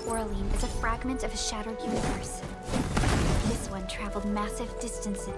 quarreling is a fragment of a shattered universe. This one traveled massive distances.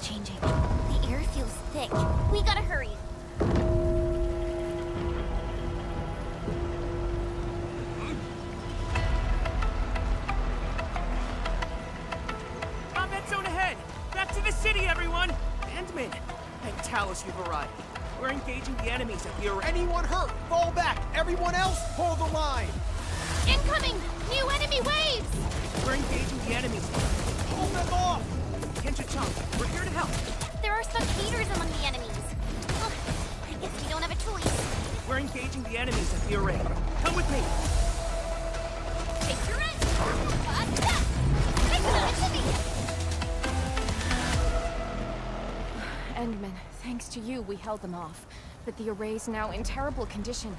Changing. The air feels thick. We gotta hurry. Combat zone ahead! Back to the city, everyone! Endman, thank Talos you've arrived. We're engaging the enemies at the array. Anyone hurt, fall back! Everyone else, hold the line! Incoming! New enemy waves! We're engaging the enemies. Hold them off! We're here to help. There are spectators among the enemies. Well, I guess we don't have a choice. We're engaging the enemies at the array. Come with me. Take your end! Endman, thanks to you, we held them off. But the array's now in terrible condition.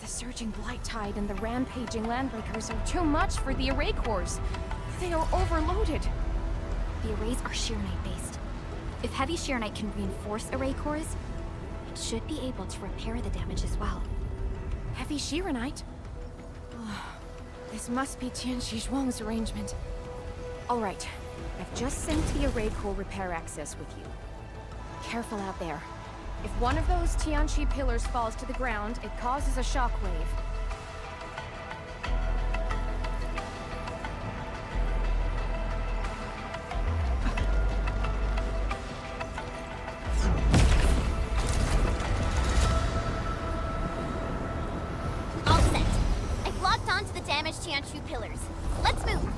The surging blight tide and the rampaging landbreakers are too much for the array cores. They are overloaded. The arrays are Sheernite based. If heavy Sheernite can reinforce array cores, it should be able to repair the damage as well. Heavy Sheernite? This must be Tianxi Zhuang's arrangement. Alright, I've just sent the array core repair access with you. Careful out there. If one of those Tianxi pillars falls to the ground, it causes a shockwave. All set. I've locked onto the damaged Tianxi pillars. Let's move.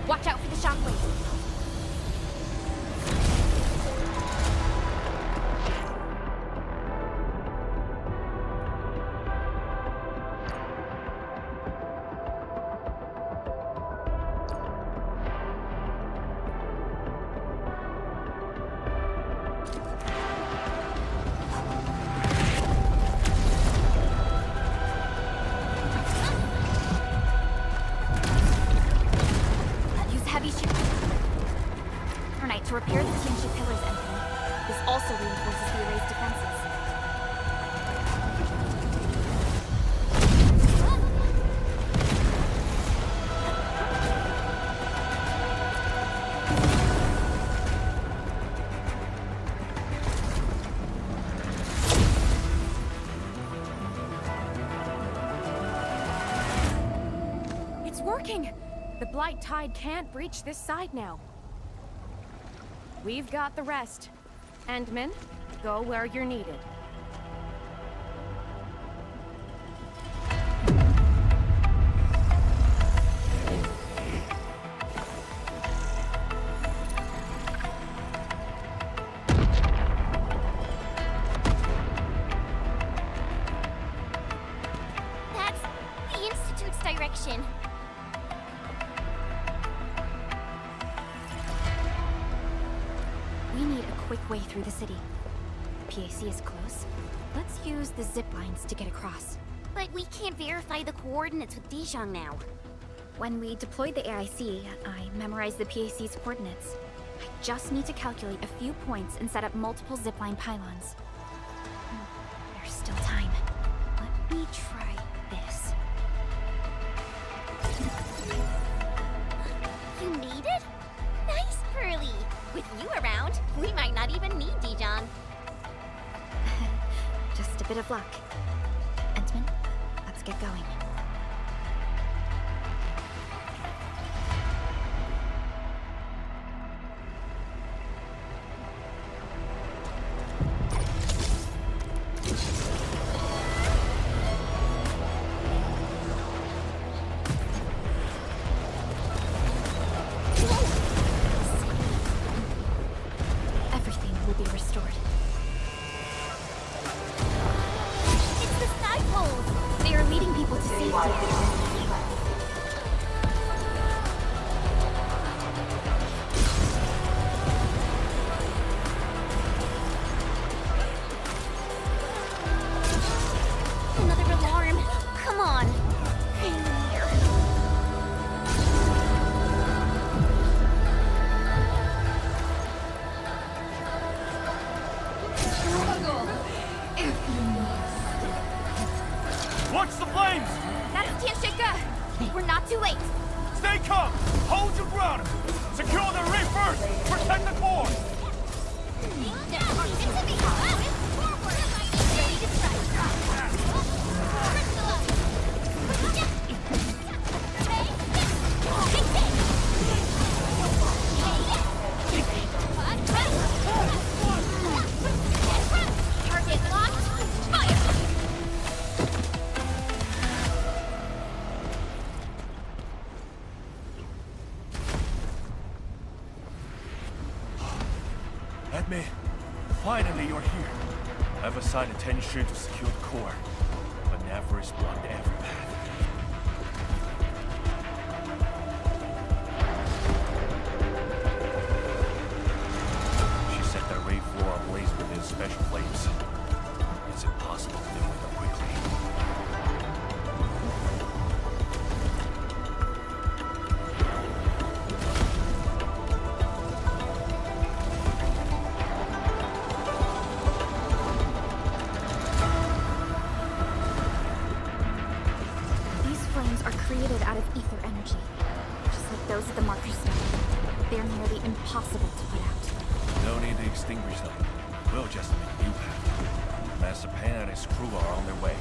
Watch out for the shockwave. To repair the Tianxi pillars, Endfield. This also reinforces the array's defenses. It's working! The blight tide can't breach this side now. We've got the rest. Endman, go where you're needed. That's the Institute's direction. We need a quick way through the city. PAC is close. Let's use the zip lines to get across. But we can't verify the coordinates with Dijon now. When we deployed the AIC, I memorized the PAC's coordinates. I just need to calculate a few points and set up multiple zipline pylons. There's still time. Let me try this. You need it? Nice, Pearly! With you around, we might not even need Dijon. Just a bit of luck. Entman, let's get going. Everything will be restored. It's the sky poles! They are leading people to safety. Another alarm! Come on! Hang in here. Watch the flames! That's Tianshika! We're not too late! Stay calm! Hold your ground! Secure the reef first! Protect the core! Target locked! Fire! Admin, finally you're here. I've assigned attention to secure the core, but Navarre has blocked every path. She set the raid floor ablaze with his special flames. It's impossible to deal with them quickly. These flames are created out of ether energy, just like those at the marker stone. They're nearly impossible to put out. No need to extinguish them. We'll just make a new path. Master Pan and his crew are on their way.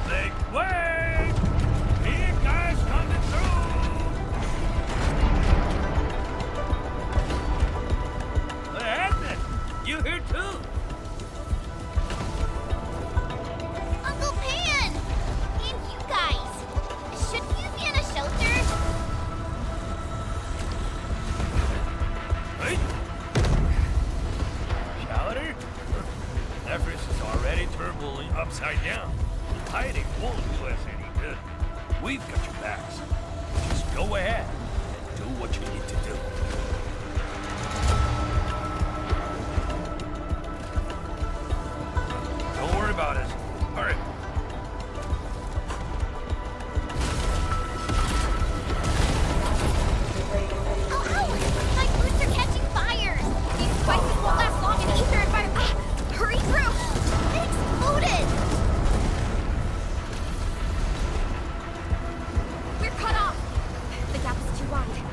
Make way! Big guys coming through! Admin, you here too? Uncle Pan! And you guys! Shouldn't you be in a shelter? Hey? Chowder? Everest is already turboing upside down. Hiding won't do us any good. We've got your backs. Just go ahead and do what you need to do. Don't worry about it. Hurry. Oh, ow! My boots are catching fire! These spices won't last long in ether environment. Hurry through! It exploded! We're cut off! The gap is too wide.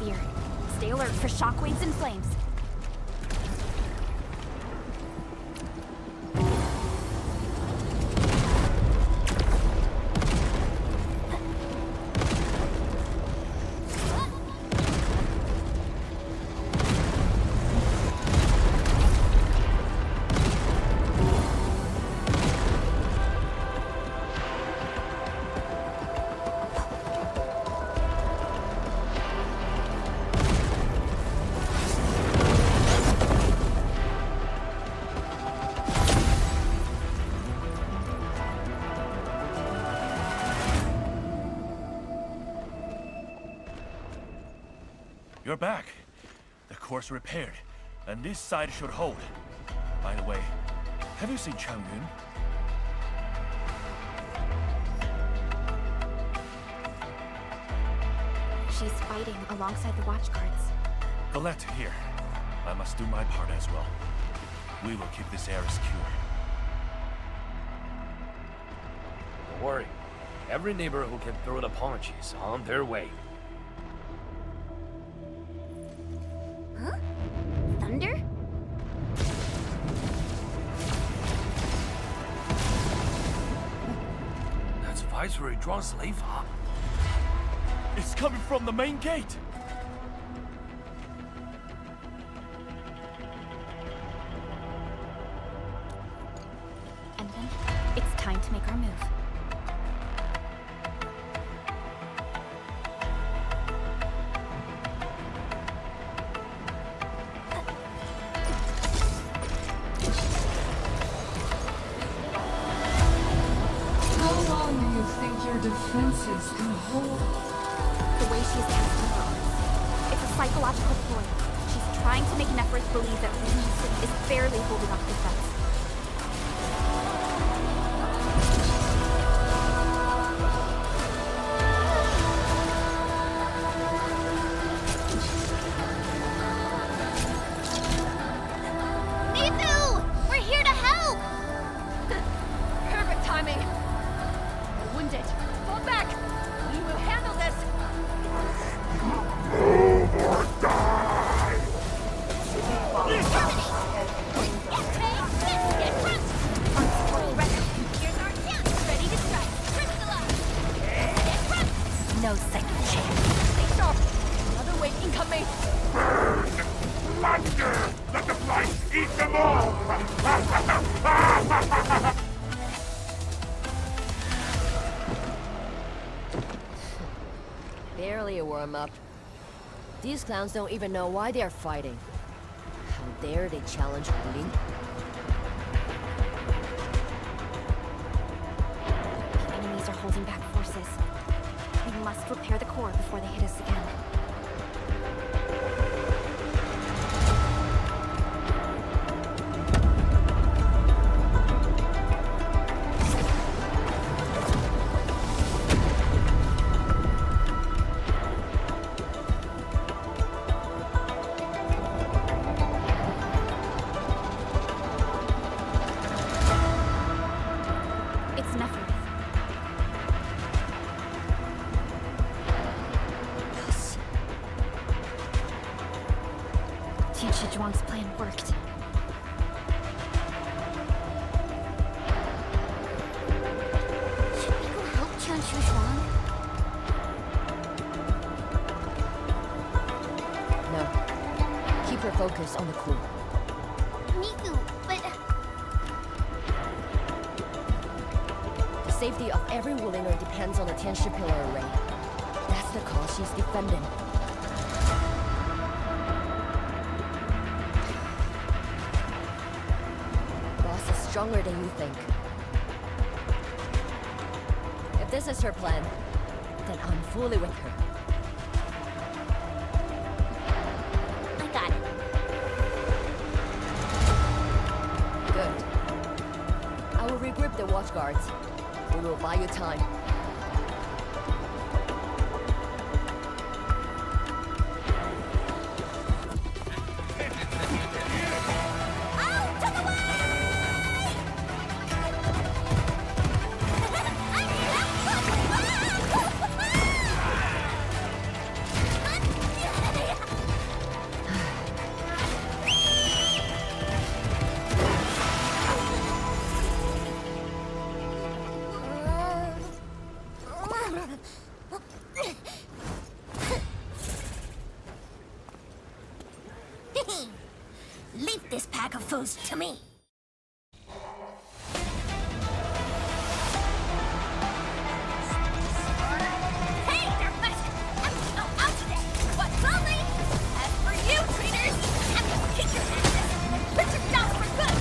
fear. Stay alert for shockwaves and flames. You're back. The core's repaired, and this side should hold. By the way, have you seen Changyun? She's fighting alongside the watchguards. Glad to hear. I must do my part as well. We will keep this area secure. Don't worry. Every neighbor who can throw the punch is on their way. Huh? Thunder? That's Viceroy Drawn Slave, huh? It's coming from the main gate! And then, it's time to make our move. How long do you think your defenses can hold? The way she's casting bombs. It's a psychological ploy. She's trying to make Nephris believe that Wuling is barely holding off defense. Nathu! We're here to help! Perfect timing. We're wounded. Fall back. We will handle this. No second chance. Stay sharp. Another wave incoming. Let the flight eat them all! Barely a warm-up. These clowns don't even know why they're fighting. How dare they challenge Wuling? The enemies are holding back forces. We must repair the core before they hit us again. It's Nephris. Tianshi Zhuang's plan worked. Should we go help Tianshi Zhuang? No. Keep your focus on the core. Nathu, but... The safety of every Wulinger depends on the Tianshi pillar array. That's the cause she's defending. Boss is stronger than you think. If this is her plan, then I'm fully with her. I got it. Good. I will regroup the watch guards. We will buy you time. Out of the way! this pack of fools to me. Hey, Darkmask! I'm so out today, but slowly! As for you, traitors, I'm gonna kick your asses and put your down for good!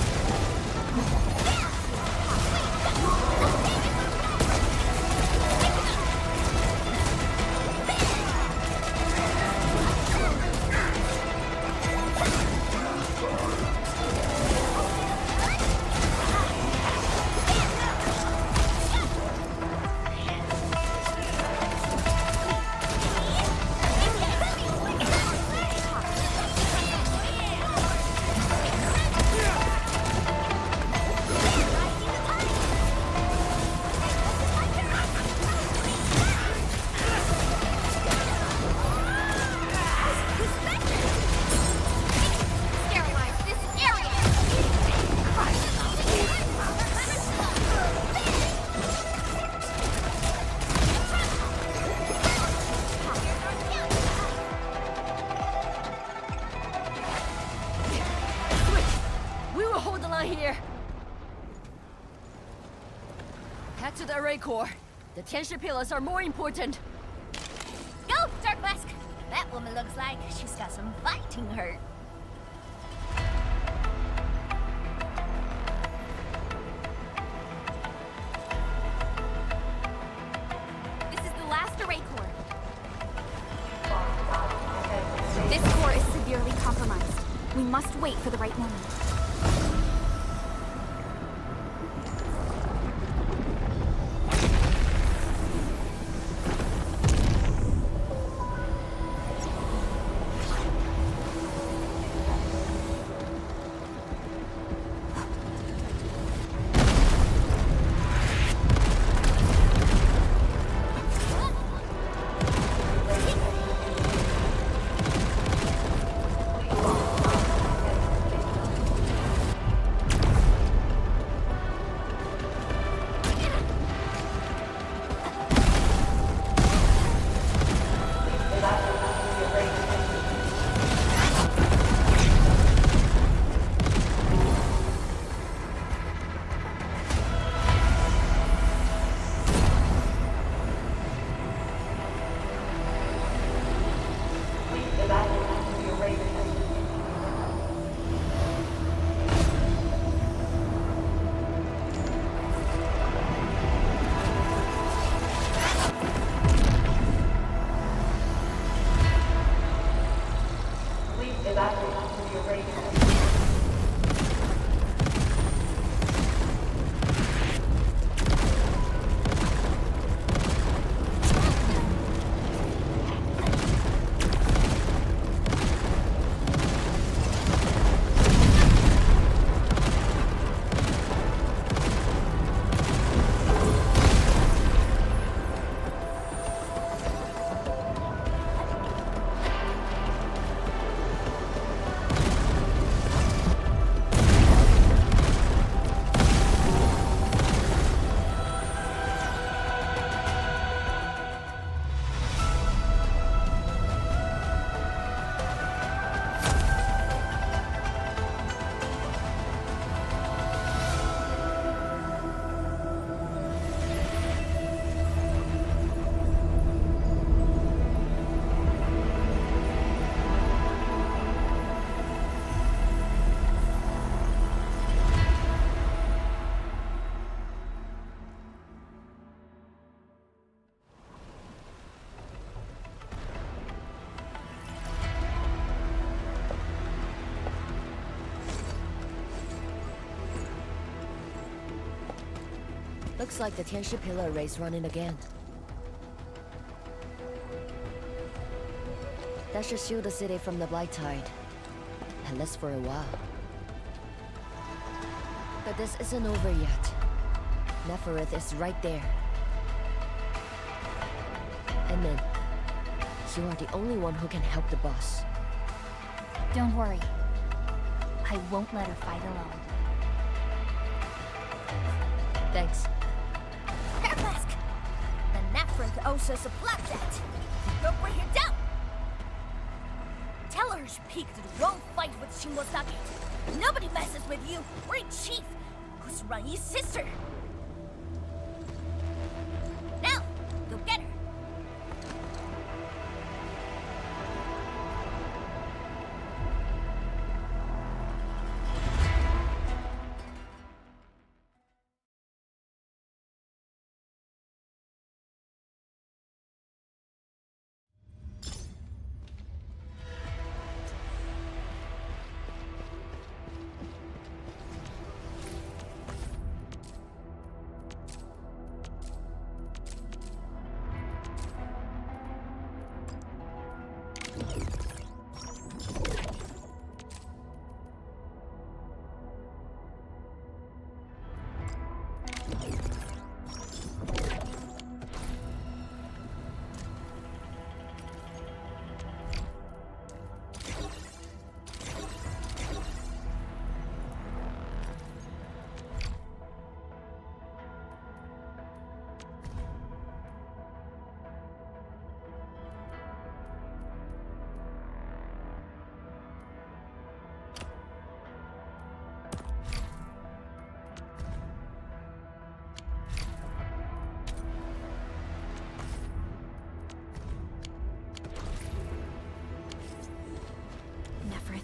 Sterilize this area! We will hold the line here. Head to the array core. The tension pillars are more important. Go, Darkmask! That woman looks like she's got some fighting her. This is the last array core. This core is severely compromised. We must wait for the right moment. Looks like the tension pillar array's running again. That should shield the city from the blight tide. At least for a while. But this isn't over yet. Neferith is right there. And then, you are the only one who can help the boss. Don't worry. I won't let her fight alone. Thanks. Darkmask! The Neferith owes us a blood debt. Go bring her down! Tell her she peeked the wrong fight with Shimosaki. Nobody messes with you. We're in Chief, who's Rai's sister. Now, go get her.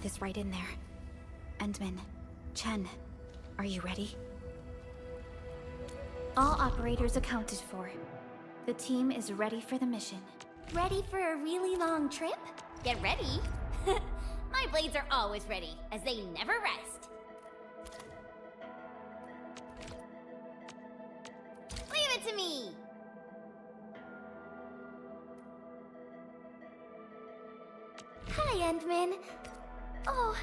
Is right in there. Endman, Chen, are you ready? All operators accounted for. The team is ready for the mission. Ready for a really long trip? Get ready. My blades are always ready, as they never rest. Leave it to me! Hi, Endman. Oh,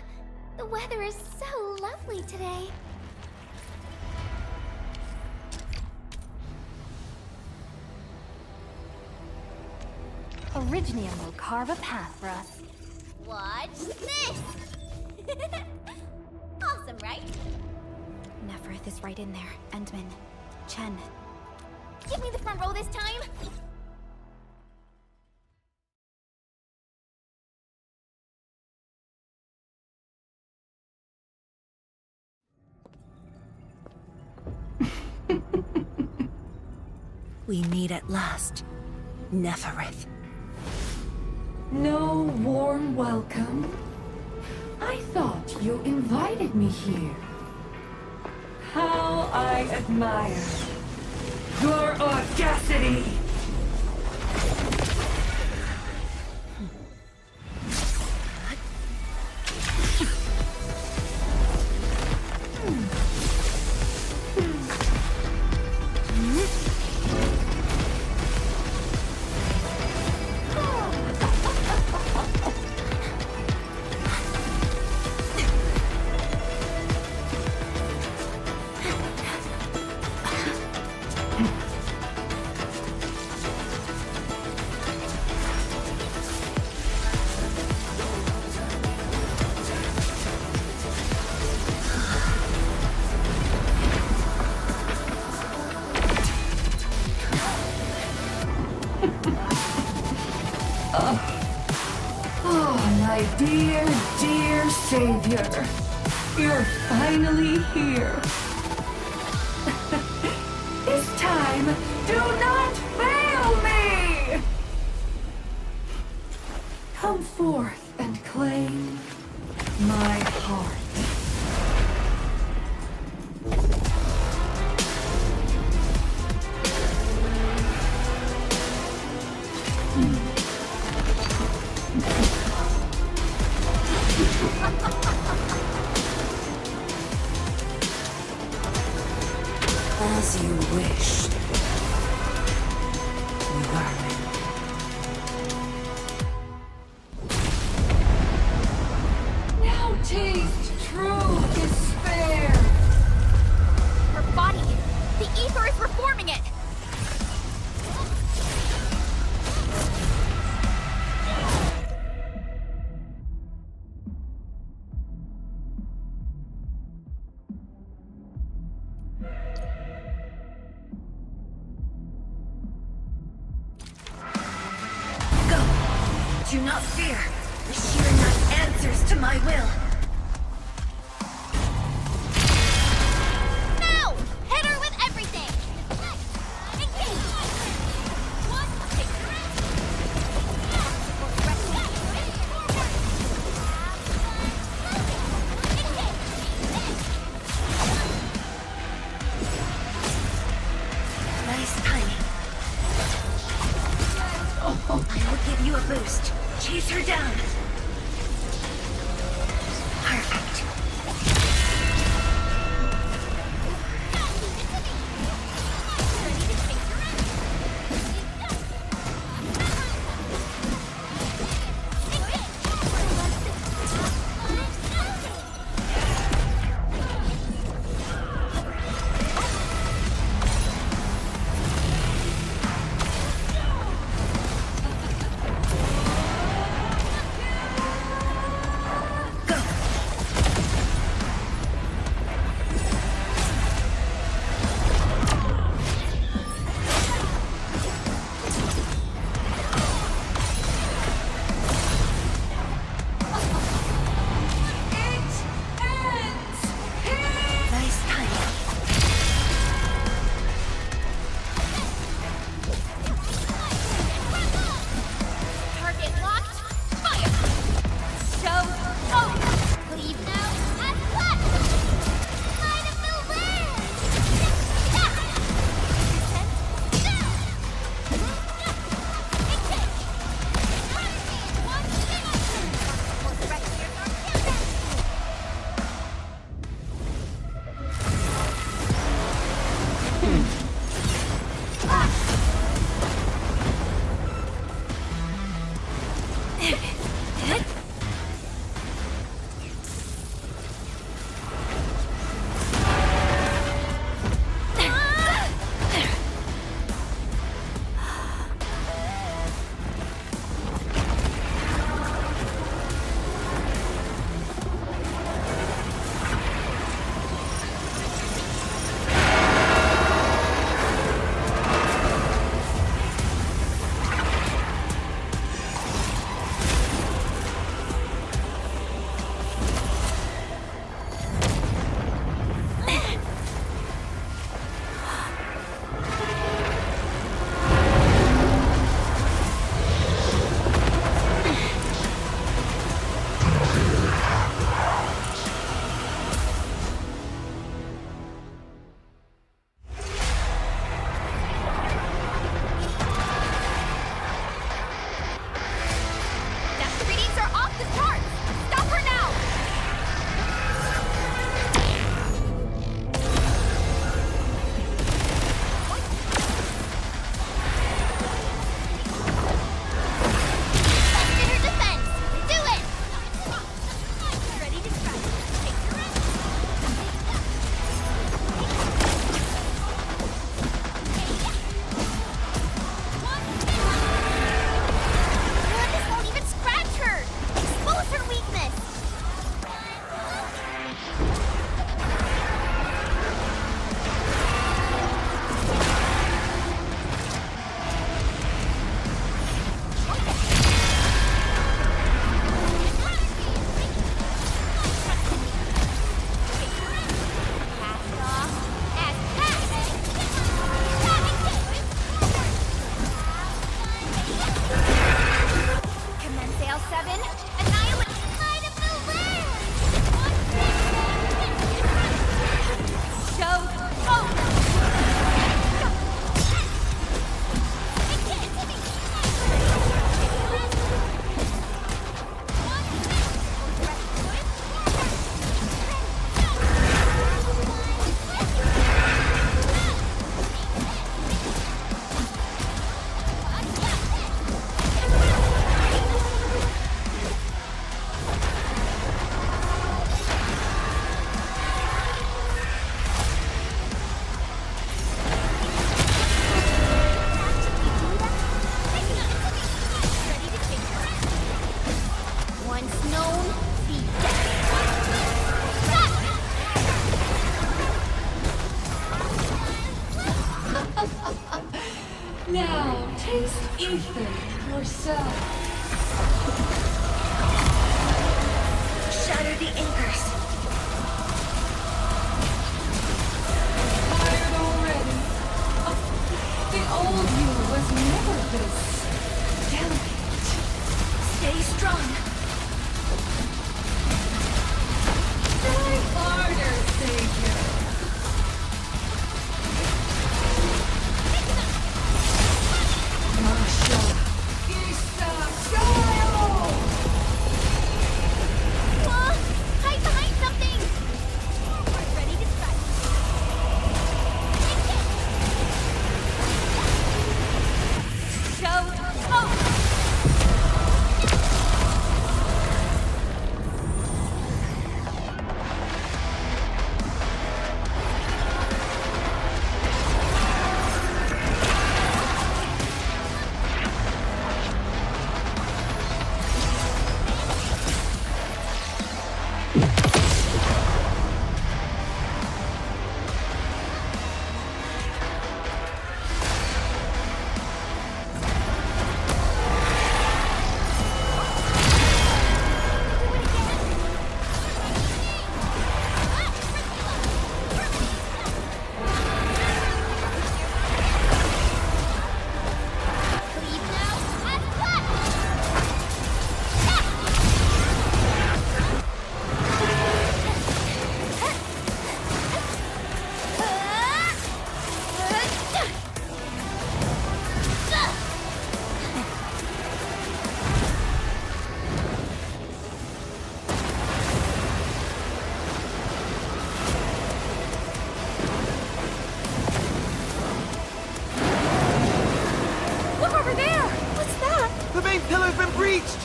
the weather is so lovely today. Originium will carve a path for us. Watch this! Awesome, right? Neferth is right in there. Endman, Chen. Give me the front row this time! We meet at last, Nefereth. No warm welcome? I thought you invited me here. How I admire your audacity! My dear, dear savior, you're finally here. This time, do not fail me! Come forth and claim my heart. As you wish, vermin. Now taste true despair! Her body! The ether is reforming it! Do not fear. The Sheer Knight answers to my will. Chase her down. Perfect. Now, taste ether yourself. Shatter the anchors. Tired already? The old you was never this delicate. Stay strong. Try harder, Savior. Masha, Isa, Gaio!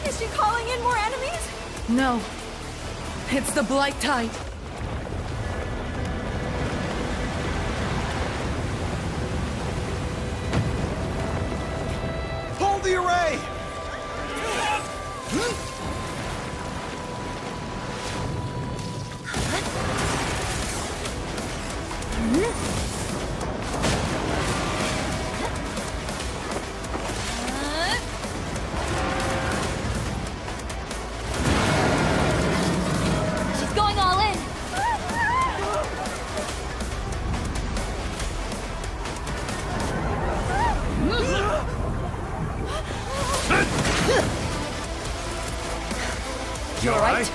Is she calling in more enemies? No. It's the Blight Tide. Hold the array! She's going all in. You alright?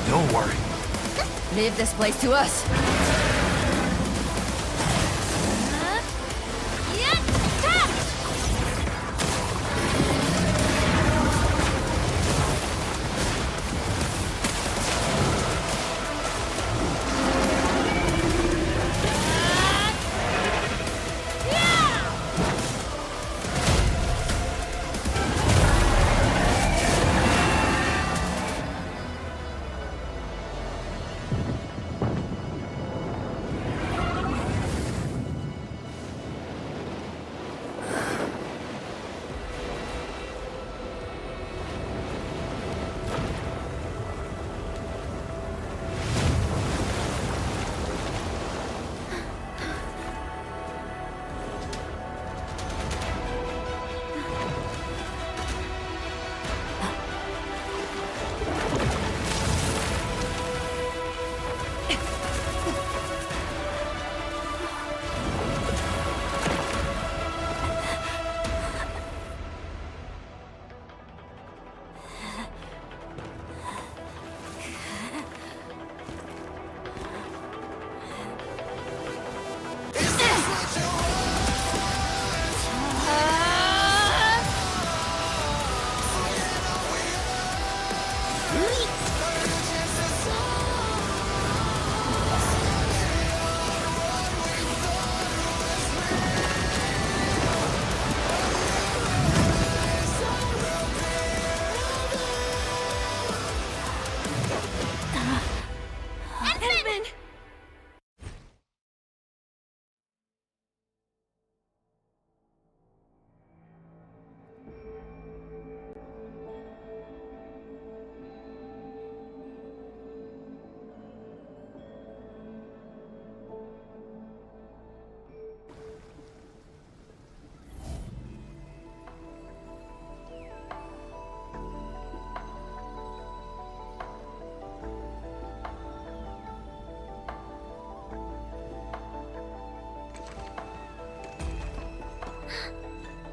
Don't worry. Leave this place to us. Yeah, attack!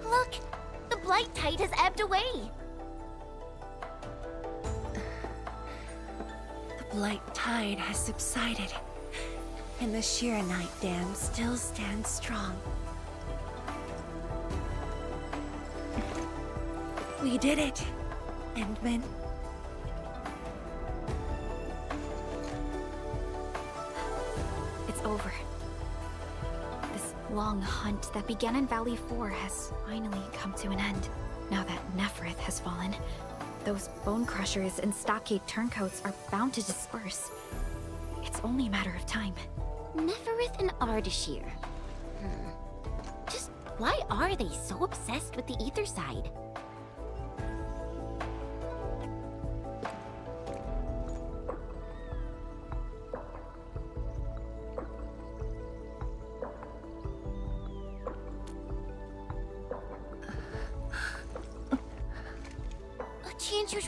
Look! The Blight Tide has ebbed away! The Blight Tide has subsided, and the Shiranite Dam still stands strong. We did it, Endman. It's over. This long hunt that began in Valley 4 has finally come to an end. Now that Neferith has fallen, those bone crushers and stockade turncoats are bound to disperse. It's only a matter of time. Neferith and Ardashir. Just why are they so obsessed with the ether side?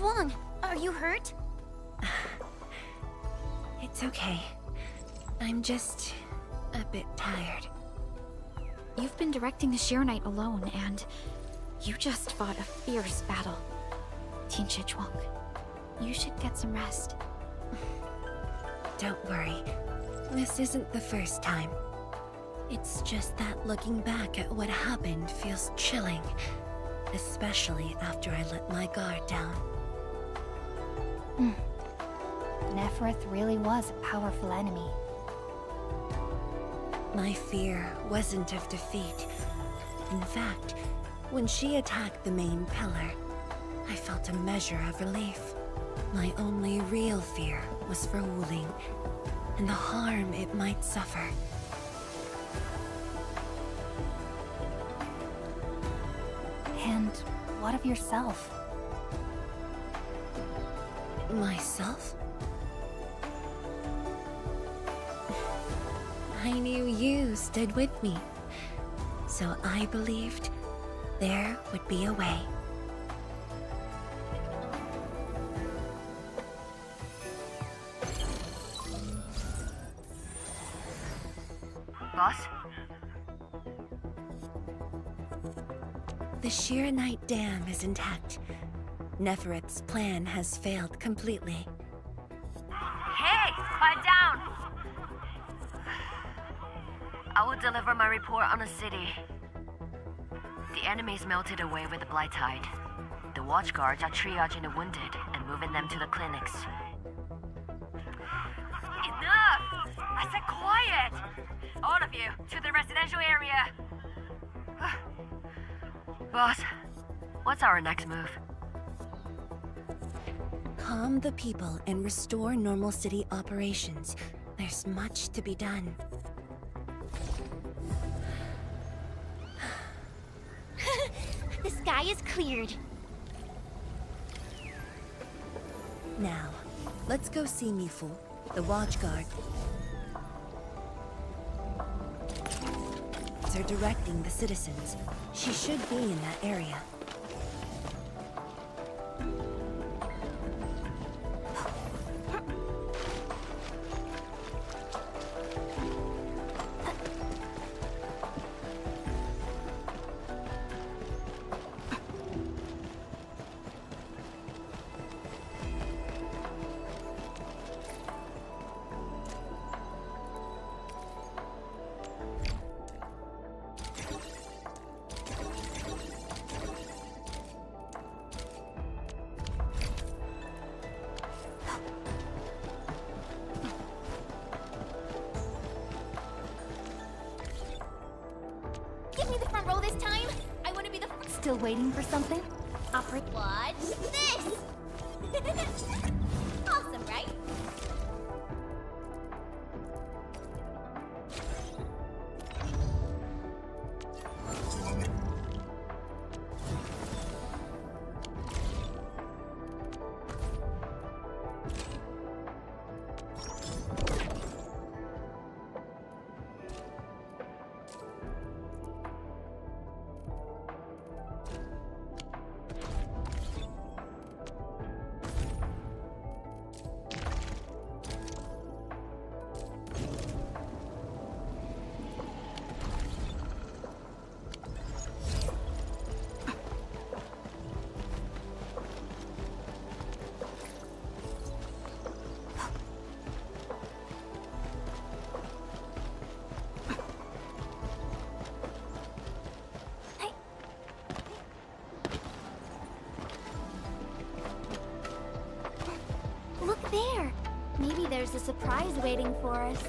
Wrong? Are you hurt? It's okay. I'm just a bit tired. You've been directing the Shiranite alone, and you just fought a fierce battle. Tianxia Zhuang, you should get some rest. Don't worry. This isn't the first time. It's just that looking back at what happened feels chilling. Especially after I let my guard down. Neferith really was a powerful enemy. My fear wasn't of defeat. In fact, when she attacked the main pillar, felt a measure of relief. My only real fear was for Wuling, and the harm it might suffer. And what of yourself? Myself? I knew you stood with me, so I believed there would be a way. Boss? The Sheeranite Dam is intact. Nefereth's plan has failed completely. Hey! Quiet down! I will deliver my report on the city. The enemies melted away with the Blight Tide. The watchguards are triaging the wounded and moving them to the clinics. Enough! I said quiet! All of you, to the residential area! Boss, what's our next move? Calm the people and restore normal city operations. There's much to be done. The sky is cleared. Now, let's go see Mifu, the watchguard. They're directing the citizens. She should be in that area. Give me the front row this time. I want to be the Still waiting for something? Watch this! Awesome, right? Look there! Maybe there's a surprise waiting for us.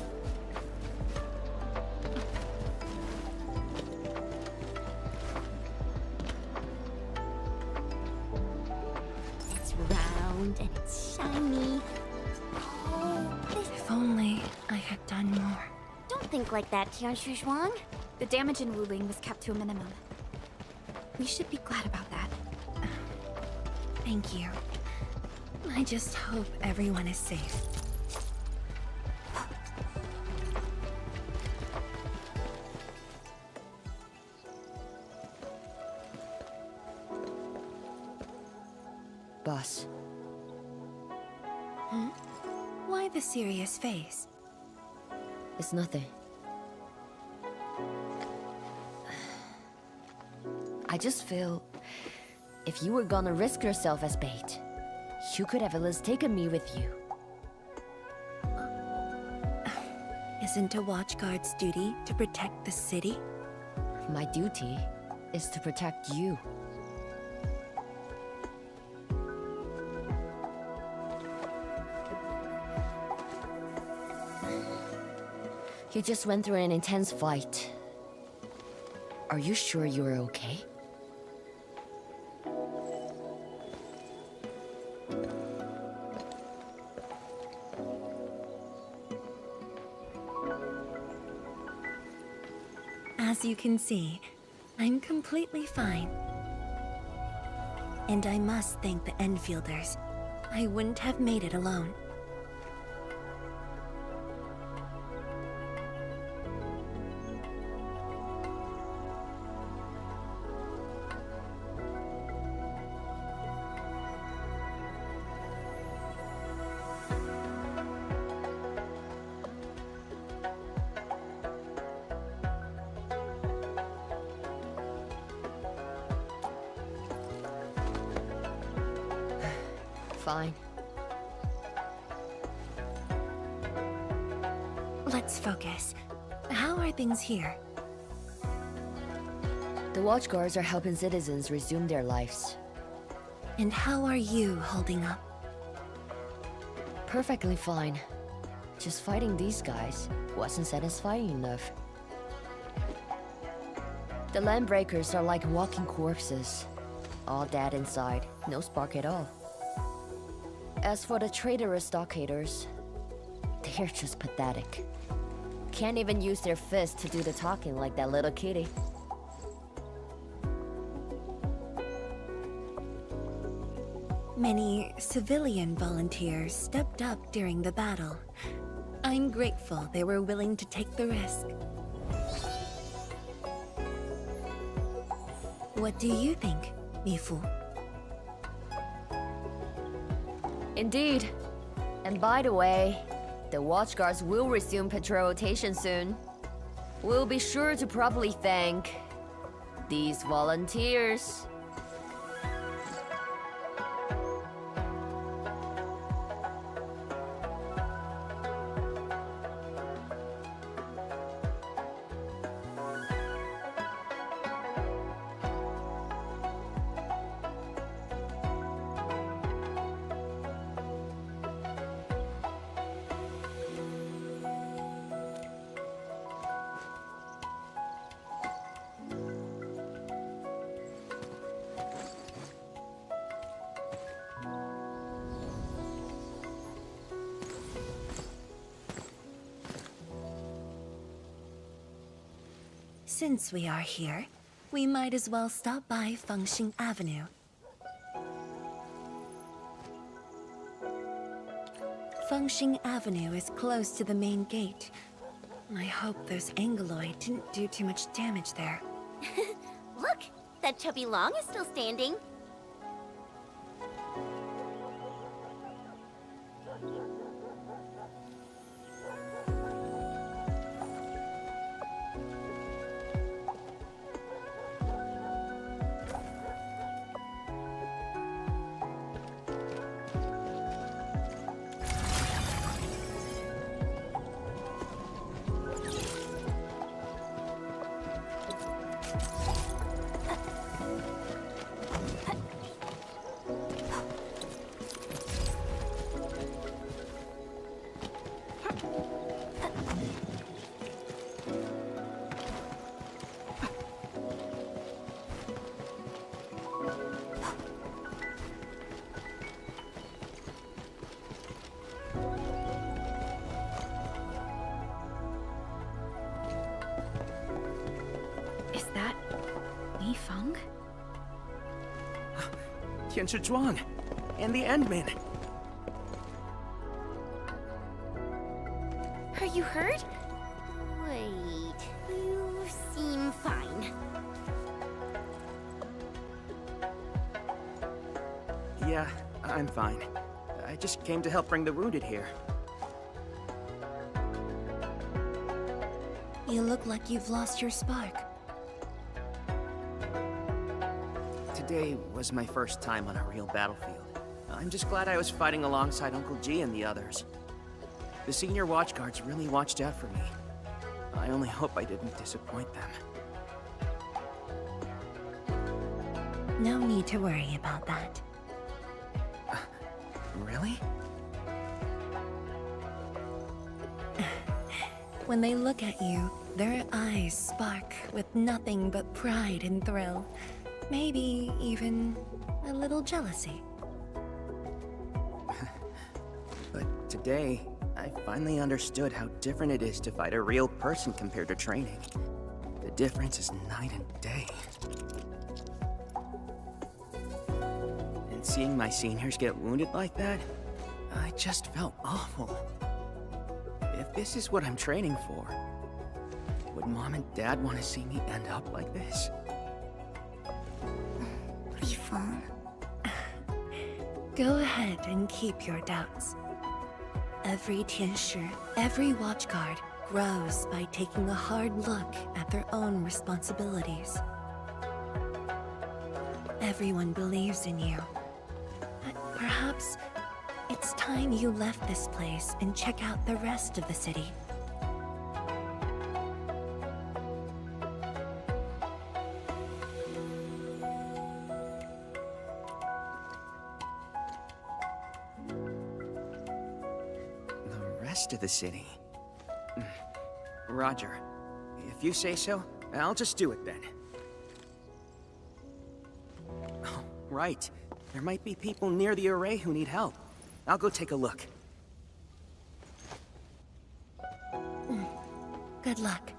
It's round and it's shiny. Oh, this... If only I had done more. Don't think like that, Tianxuan. The damage in Wuling was kept to a minimum. We should be glad about that. Thank you. I just hope everyone is safe. Boss. Why the serious face? It's nothing. I just feel... if you were gonna risk yourself as bait, you could have at least taken me with you. Isn't a watchguard's duty to protect the city? My duty is to protect you. You just went through an intense fight. Are you sure you're okay? As you can see, I'm completely fine. And I must thank the Enfielders. I wouldn't have made it alone. Fine. Let's focus. How are things here? The watchguards are helping citizens resume their lives. And how are you holding up? Perfectly fine. Just fighting these guys wasn't satisfying enough. The landbreakers are like walking corpses. All dead inside, no spark at all. As for the traitorous stockaders, they're just pathetic. Can't even use their fists to do the talking like that little kitty. Many civilian volunteers stepped up during the battle. I'm grateful they were willing to take the risk. What do you think, Mifu? Indeed. And by the way, the watchguards will resume patrol rotation soon. We'll be sure to properly thank these volunteers. Since we are here, we might as well stop by Fengxing Avenue. Fengxing Avenue is close to the main gate. I hope those Angloid didn't do too much damage there. Look, that chubby Long is still standing. Is that Li Feng? Tianshi Zhuang and the Endmen. Are you hurt? Wait, you seem fine. Yeah, I'm fine. I just came to help bring the wounded here. You look like you've lost your spark. Today was my first time on a real battlefield. I'm just glad I was fighting alongside Uncle G and the others. The senior watchguards really watched out for me. I only hope I didn't disappoint them. No need to worry about that. Really? When they look at you, their eyes spark with nothing but pride and thrill. Maybe even a little jealousy. Today, I finally understood how different it is to fight a real person compared to training. The difference is night and day. And seeing my seniors get wounded like that, I just felt awful. If this is what I'm training for, would Mom and Dad want to see me end up like this? Lifon. Go ahead and keep your doubts. Every Tianshi, every watchguard, grows by taking a hard look at their own responsibilities. Everyone believes in you. But perhaps it's time you left this place and check out the rest of the city. To the city. Roger. If you say so, I'll just do it then. Oh, right. There might be people near the array who need help. I'll go take a look. Good luck.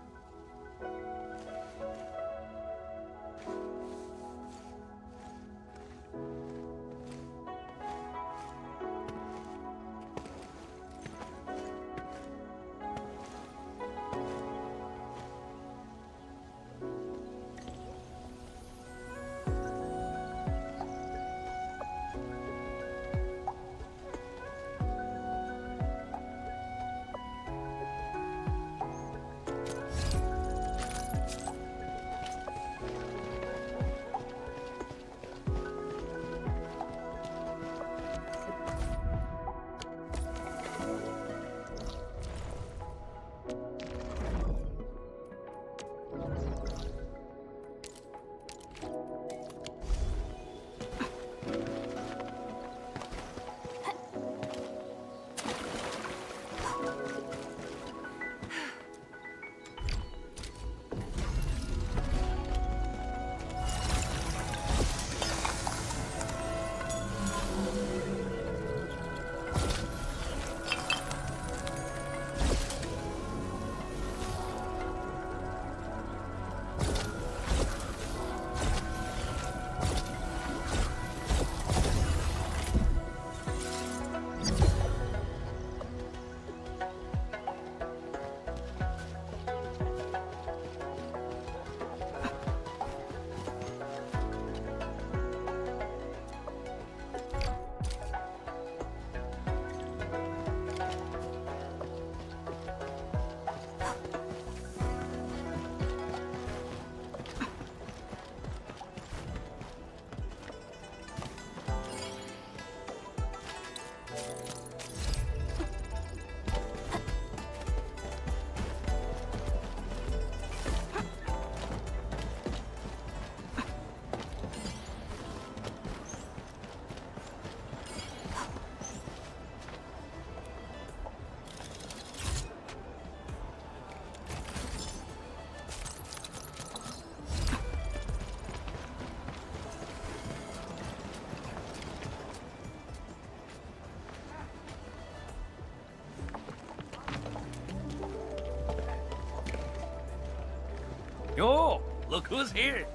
Yo, look who's here.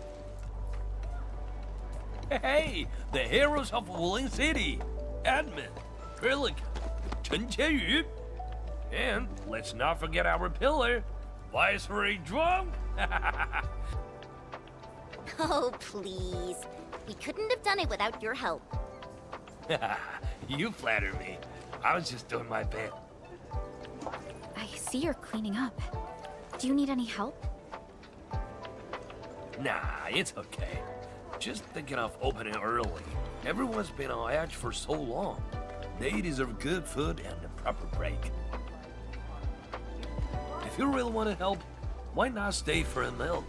Hey, the heroes of Wuling City. Admin, Trillic, Chen Qianyu. And let's not forget our pillar, Viceroy Drunk. Oh, please. We couldn't have done it without your help. You flatter me. I was just doing my bit. I see you're cleaning up. Do you need any help? Nah, it's okay. Just thinking of opening early. Everyone's been on edge for so long. They deserve good food and a proper break. If you really want to help, why not stay for a meal?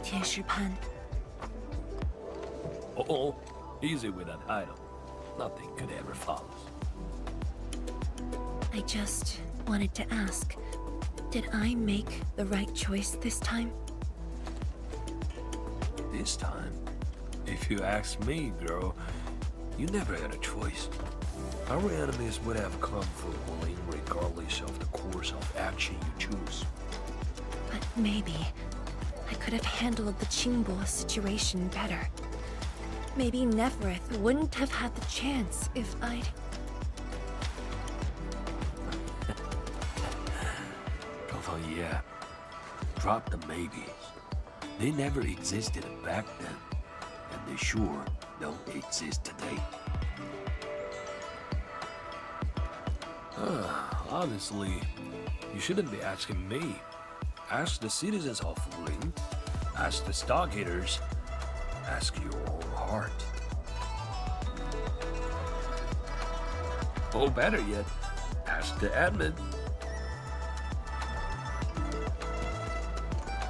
Tianshi-pan. Oh, easy with that title. Nothing could ever follow. I just wanted to ask, did I make the right choice this time? This time, If you ask me, girl, you never had a choice. Our enemies would have come for Wuling regardless of the course of action you choose. But maybe I could have handled the Qingbo situation better. Maybe Nefereth wouldn't have had the chance if I'd... Although, yeah, drop the maybes. They never existed back then, and they sure don't exist today. Honestly, you shouldn't be asking me. Ask the citizens of Wuling. Ask the stockhaters. Ask your own heart. Or better yet, ask the admin.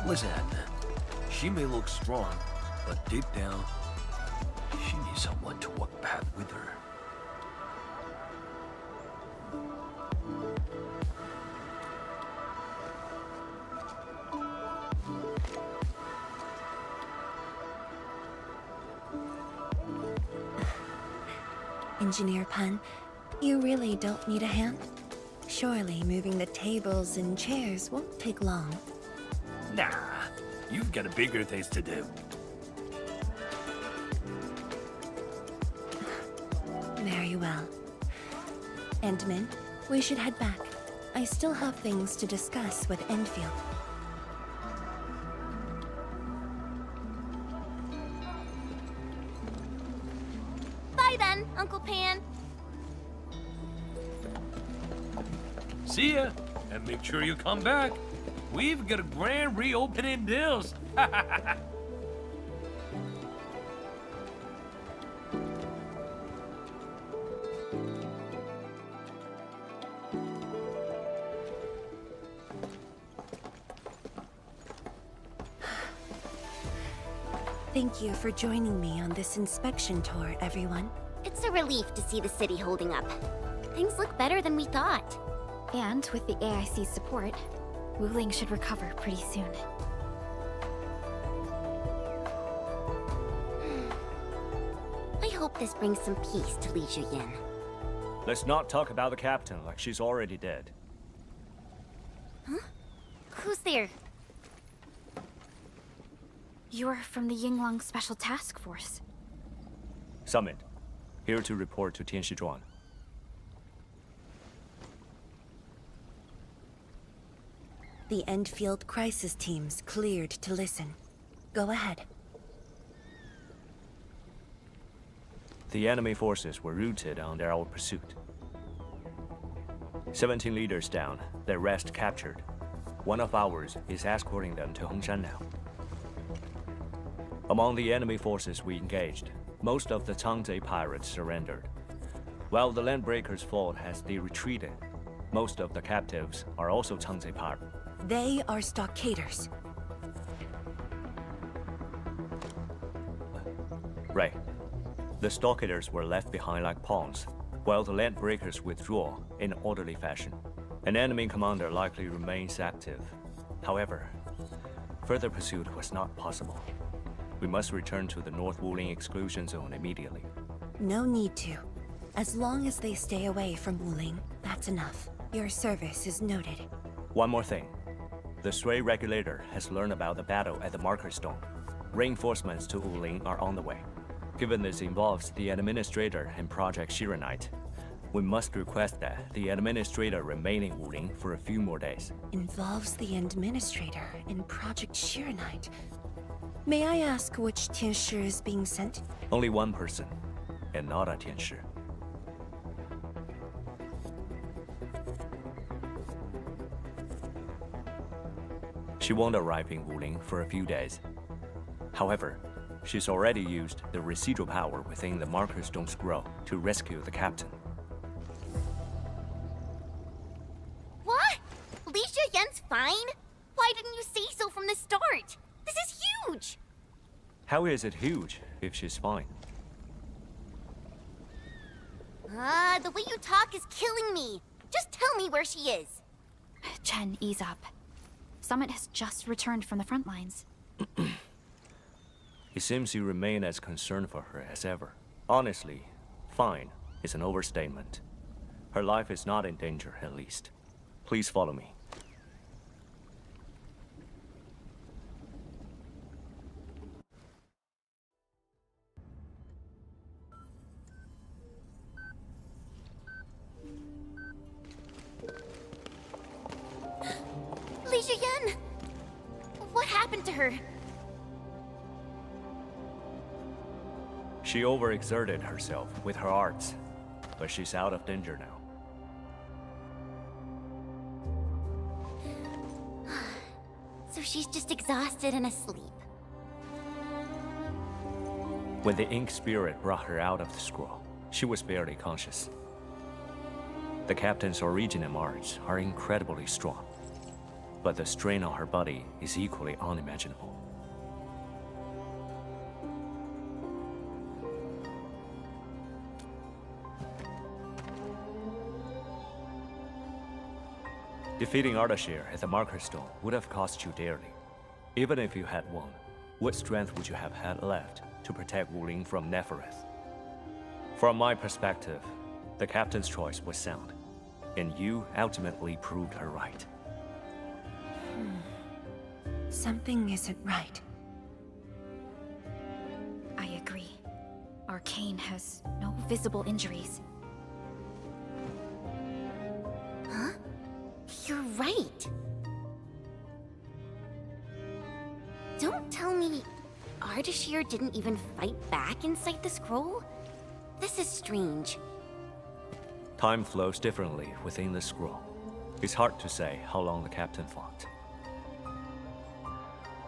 Listen, admin. She may look strong, but deep down, she needs someone to walk path with her. Engineer Pan, you really don't need a hand? Surely moving the tables and chairs won't take long. Nah, you've got bigger things to do. Very well. Endman, we should head back. I still have things to discuss with Endfield. Bye then, Uncle Pan. See ya, and make sure you come back. We've got a grand reopening deals. Thank you for joining me on this inspection tour, everyone. It's a relief to see the city holding up. Things look better than we thought. And with the AIC's support, Wuling should recover pretty soon. I hope this brings some peace to Li Yin. Let's not talk about the captain like she's already dead. Huh? Who's there? You're from the Yinglang Special Task Force. Summit, here to report to Tianshizhuang. The Endfield crisis team's cleared to listen. Go ahead. The enemy forces were routed under our pursuit. 17 leaders down, the rest captured. One of ours is escorting them to Hongshan now. Among the enemy forces we engaged, most of the Changzhe pirates surrendered. While the Landbreakers fought as they retreated, most of the captives are also Changzhe pirates. They are stockaders. Right. The stockaders were left behind like pawns, while the Landbreakers withdraw in orderly fashion. An enemy commander likely remains active. However, further pursuit was not possible. We must return to the North Wuling exclusion zone immediately. No need to. As long as they stay away from Wuling, that's enough. Your service is noted. One more thing. The Sui regulator has learned about the battle at the Marker Stone. Reinforcements to Wuling are on the way. Given this involves the Administrator and Project Shiranite, we must request that the Administrator remain in Wuling for a few more days. Involves the Administrator in Project Shiranite. May I ask which Tianshi is being sent? Only one person, and not a Tianshi. She won't arrive in Wuling for a few days. However, she's already used the residual power within the Marker Stone Scroll to rescue the captain. What? Li Yin's fine? Why didn't you say so from the start? This is huge! How is it huge if she's fine? The way you talk is killing me. Just tell me where she is. Chen, ease up. Summit has just returned from the front lines. It seems you remain as concerned for her as ever. Honestly, fine is an overstatement. Her life is not in danger, at least. Please follow me. Li Yan! What happened to her? She overexerted herself with her arts, but she's out of danger now. So she's just exhausted and asleep. When the ink spirit brought her out of the scroll, she was barely conscious. The captain's original arts are incredibly strong, but the strain on her body is equally unimaginable. Defeating Ardashir at the Marker Stone would have cost you dearly. Even if you had won, what strength would you have had left to protect Wuling from Nefereth? From my perspective, the captain's choice was sound, and you ultimately proved her right. Something isn't right. I agree. Arcane has no visible injuries. Huh? You're right. Don't tell me Ardashir didn't even fight back inside the scroll? This is strange. Time flows differently within the scroll. It's hard to say how long the captain fought.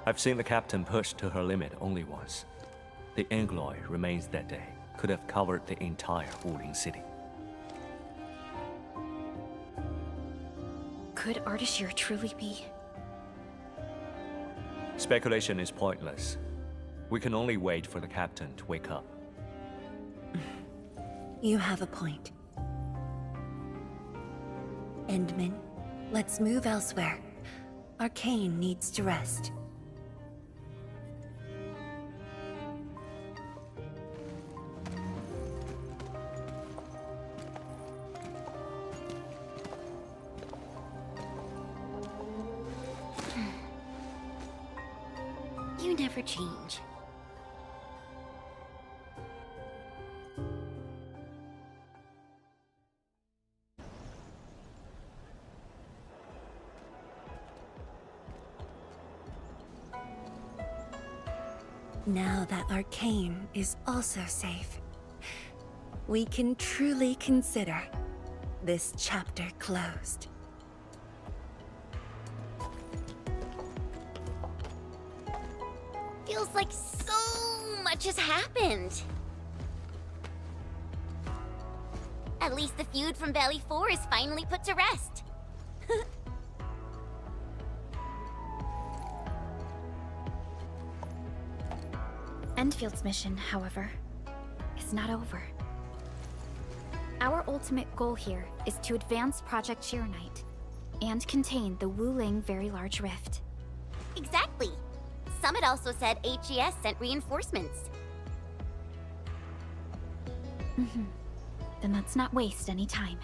I've seen the captain push to her limit only once. The Angloy remains that day could have covered the entire Wuling city. Could Ardashir truly be? Speculation is pointless. We can only wait for the captain to wake up. You have a point. Endman, let's move elsewhere. Arcane needs to rest. You never change. Now that Arcane is also safe, we can truly consider this chapter closed. Feels like so much has happened. At least the feud from Valley 4 is finally put to rest. Enfield's mission, however, is not over. Our ultimate goal here is to advance Project Sheeranite and contain the Wuling Very Large Rift. Exactly! Summit also said HES sent reinforcements. Then let's not waste any time.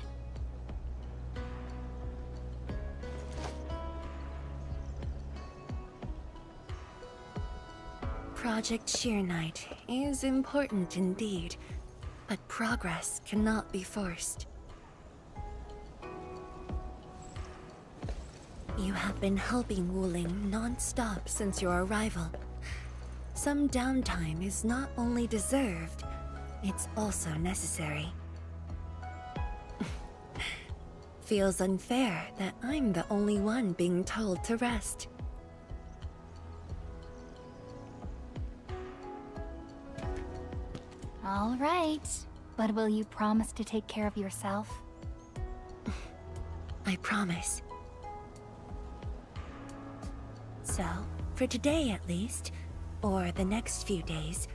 Project Sheeranite is important indeed, but progress cannot be forced. You have been helping Wuling non-stop since your arrival. Some downtime is not only deserved, it's also necessary. Feels unfair that I'm the only one being told to rest. All right, but will you promise to take care of yourself? I promise. So, for today at least, or the next few days,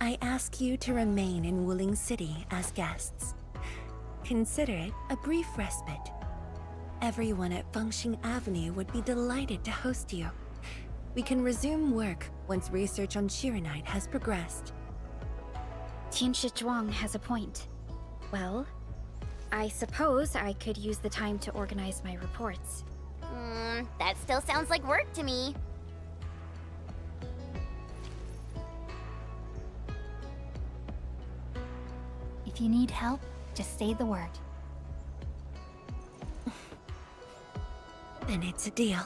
I ask you to remain in Wuling City as guests. Consider it a brief respite. Everyone at Fengxing Avenue would be delighted to host you. We can resume work once research on Shiranite has progressed. Tianshi Zhuang has a point. Well, I suppose I could use the time to organize my reports. That still sounds like work to me. If you need help, just say the word. Then it's a deal.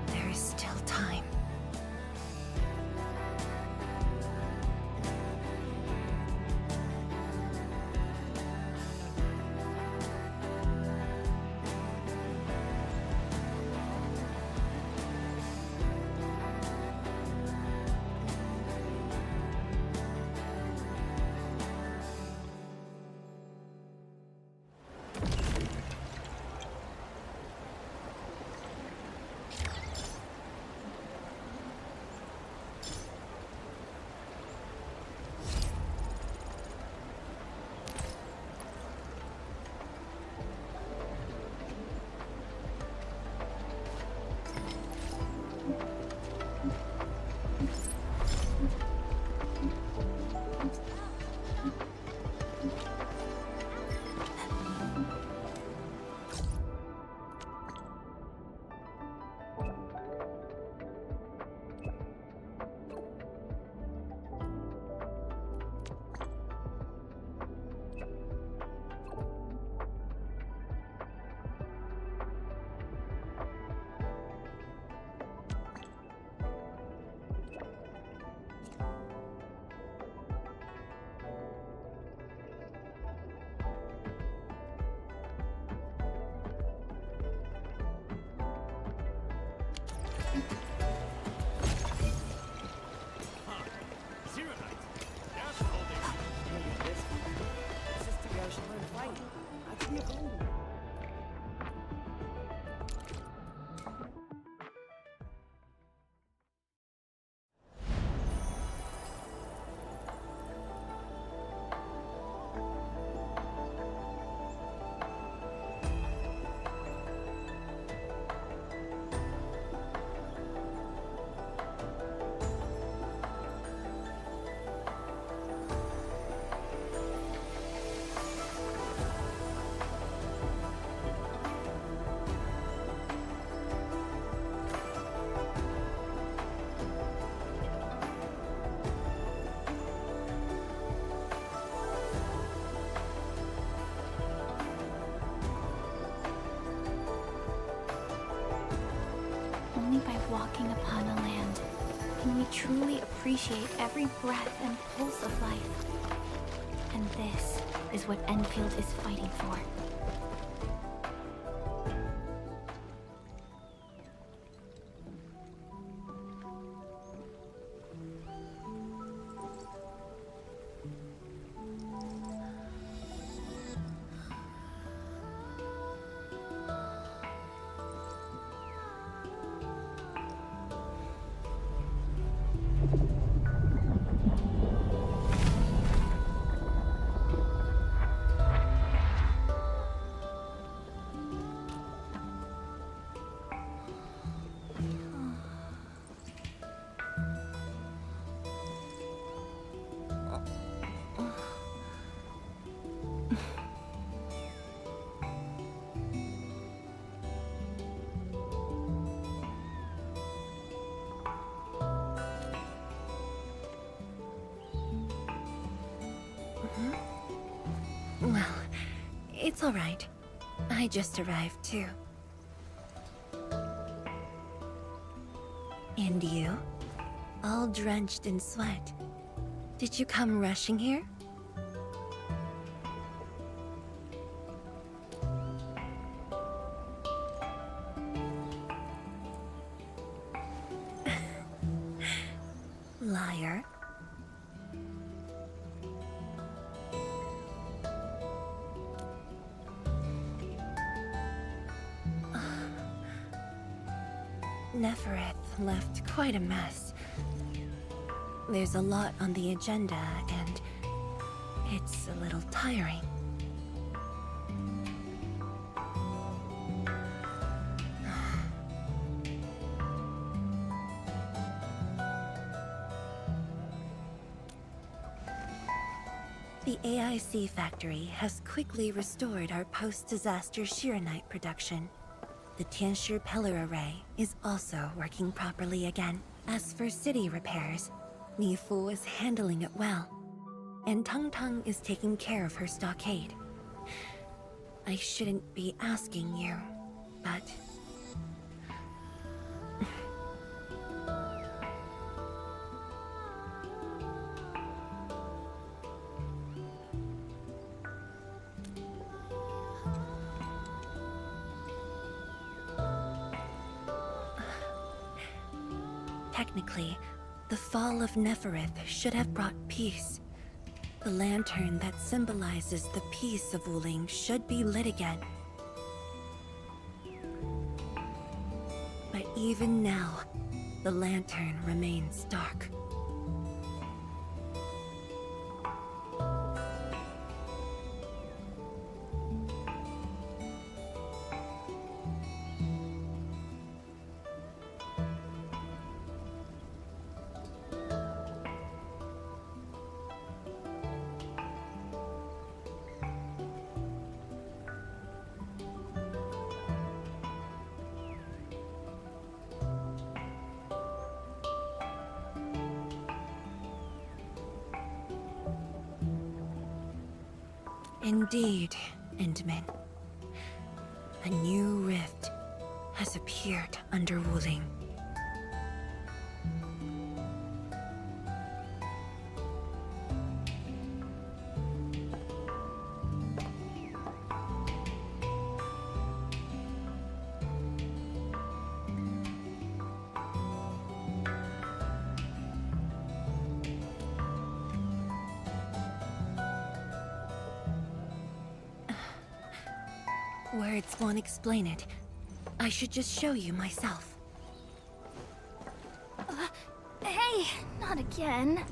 There is still time. Only by walking upon a land can we truly appreciate every breath and pulse of life. And this is what Endfield is fighting for. Well, it's all right. I just arrived too. And you? All drenched in sweat. Did you come rushing here? Nefereth left quite a mess. There's a lot on the agenda, and it's a little tiring. The AIC factory has quickly restored our post-disaster Shiranite production. The Tianshi pillar array is also working properly again. As for city repairs, Nifu is handling it well, and Tung Tung is taking care of her stockade. I shouldn't be asking you, but... Technically, the fall of Nefereth should have brought peace. The lantern that symbolizes the peace of Wuling should be lit again. But even now, the lantern remains dark. Indeed, Endman. A new rift has appeared under Wuling. Words won't explain it. I should just show you myself. Hey, not again.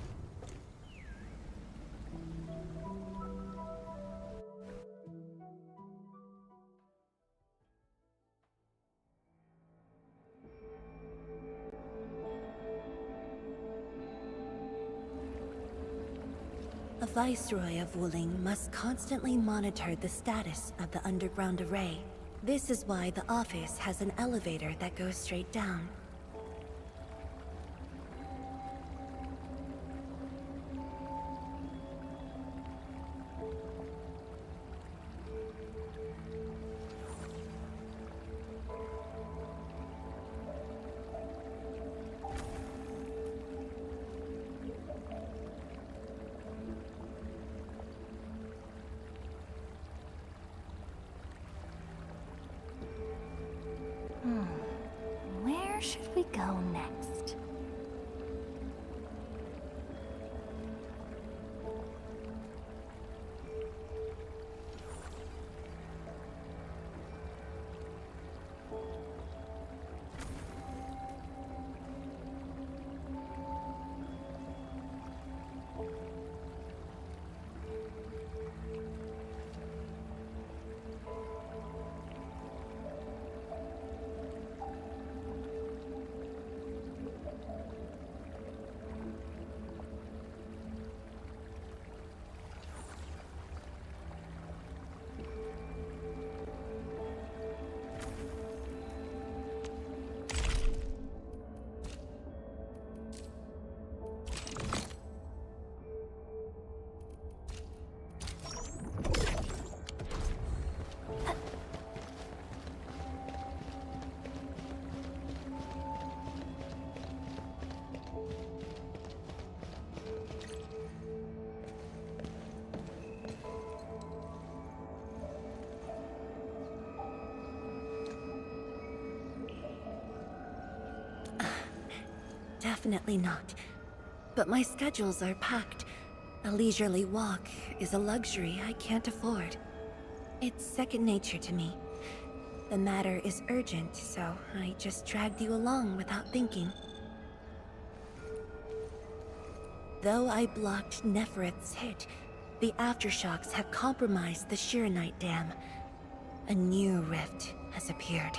A Viceroy of Wuling must constantly monitor the status of the underground array. This is why the office has an elevator that goes straight down. Where should we go next? Definitely not. But my schedules are packed. A leisurely walk is a luxury I can't afford. It's second nature to me. The matter is urgent, so I just dragged you along without thinking. Though I blocked Nefereth's hit, the aftershocks have compromised the Shiranite Dam. A new rift has appeared.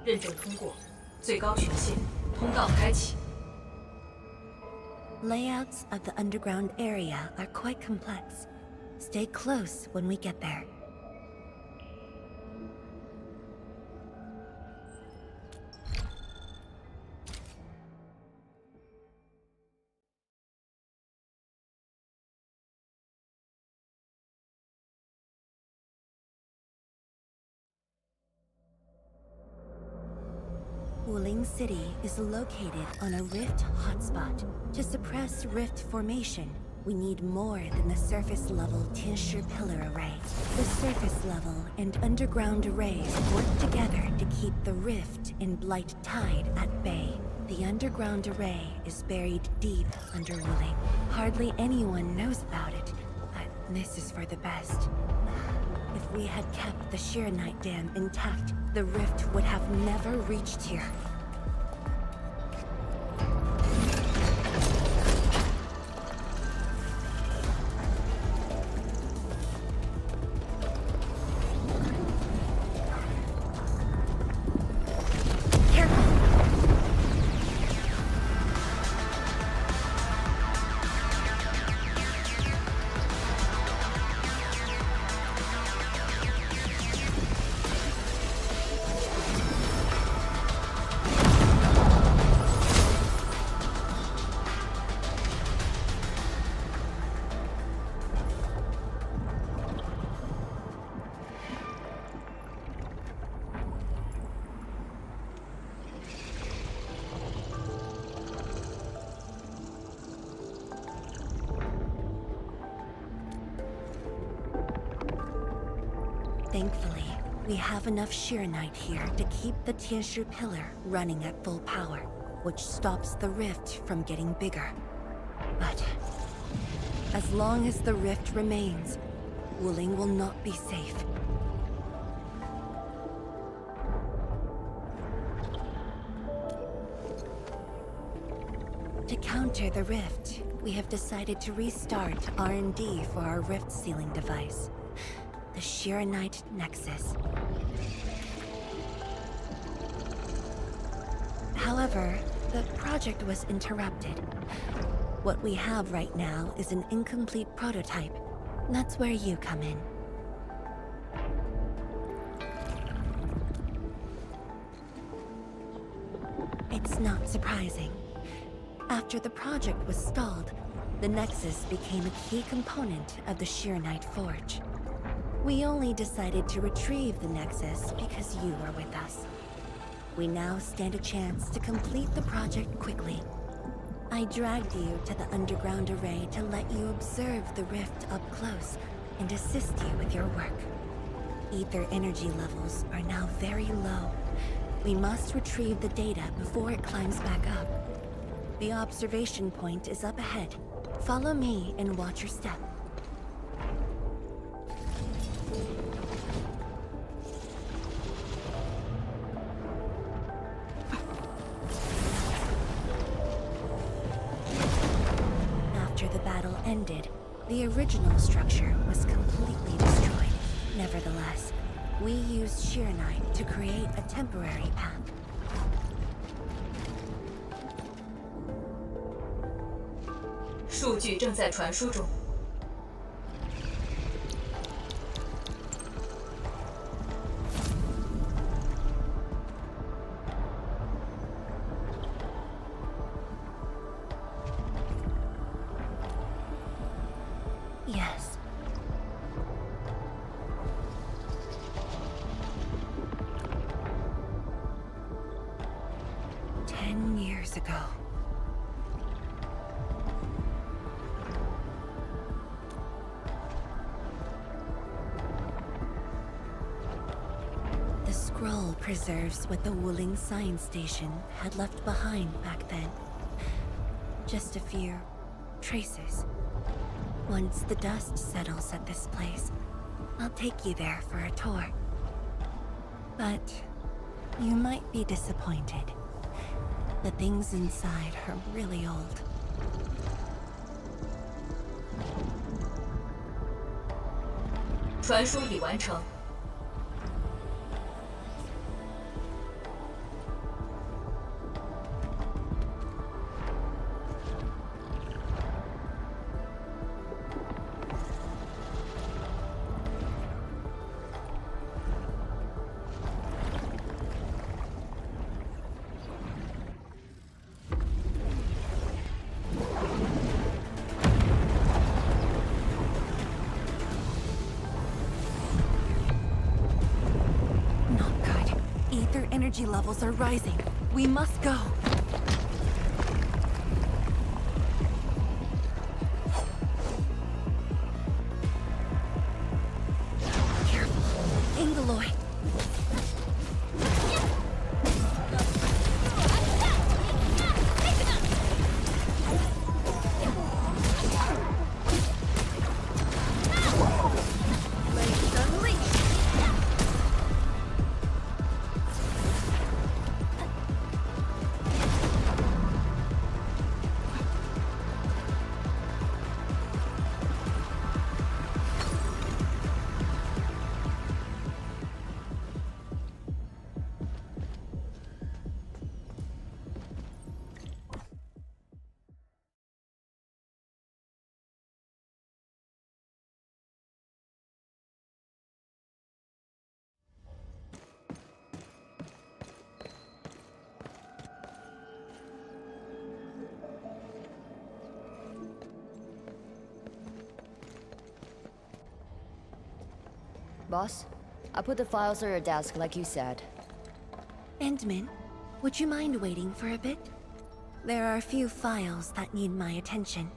认证通过，最高权限，通道开启。 Layouts of the underground area are quite complex. Stay close when we get there. Wuling City is located on a rift hotspot. To suppress rift formation, we need more than the surface-level Tianshi pillar array. The surface-level and underground arrays work together to keep the rift in Blight Tide at bay. The underground array is buried deep under Wuling. Hardly anyone knows about it, but this is for the best. If we had kept the Shiranite Dam intact, the rift would have never reached here. Thankfully, we have enough Shiranite here to keep the Tianshi pillar running at full power, which stops the rift from getting bigger. But as long as the rift remains, Wuling will not be safe. To counter the rift, we have decided to restart R&D for our rift sealing device. The Shiranite Nexus. However, the project was interrupted. What we have right now is an incomplete prototype. That's where you come in. It's not surprising. After the project was stalled, the Nexus became a key component of the Shiranite Forge. We only decided to retrieve the Nexus because you were with us. We now stand a chance to complete the project quickly. I dragged you to the underground array to let you observe the rift up close and assist you with your work. Ether energy levels are now very low. We must retrieve the data before it climbs back up. The observation point is up ahead. Follow me and watch your step. Ended, the original structure was completely destroyed. Nevertheless, we used Shiranite to create a temporary path. Data正在传输中。 Yes. Ten years ago. The scroll preserves what the Wuling science station had left behind back then. Just a few traces. Once the dust settles at this place, I'll take you there for a tour. But you might be disappointed. The things inside are really old. 传输已完成。Energy levels are rising. We must go. Careful. Ingaloy. Boss, I put the files on your desk like you said. Endman, would you mind waiting for a bit? There are a few files that need my attention.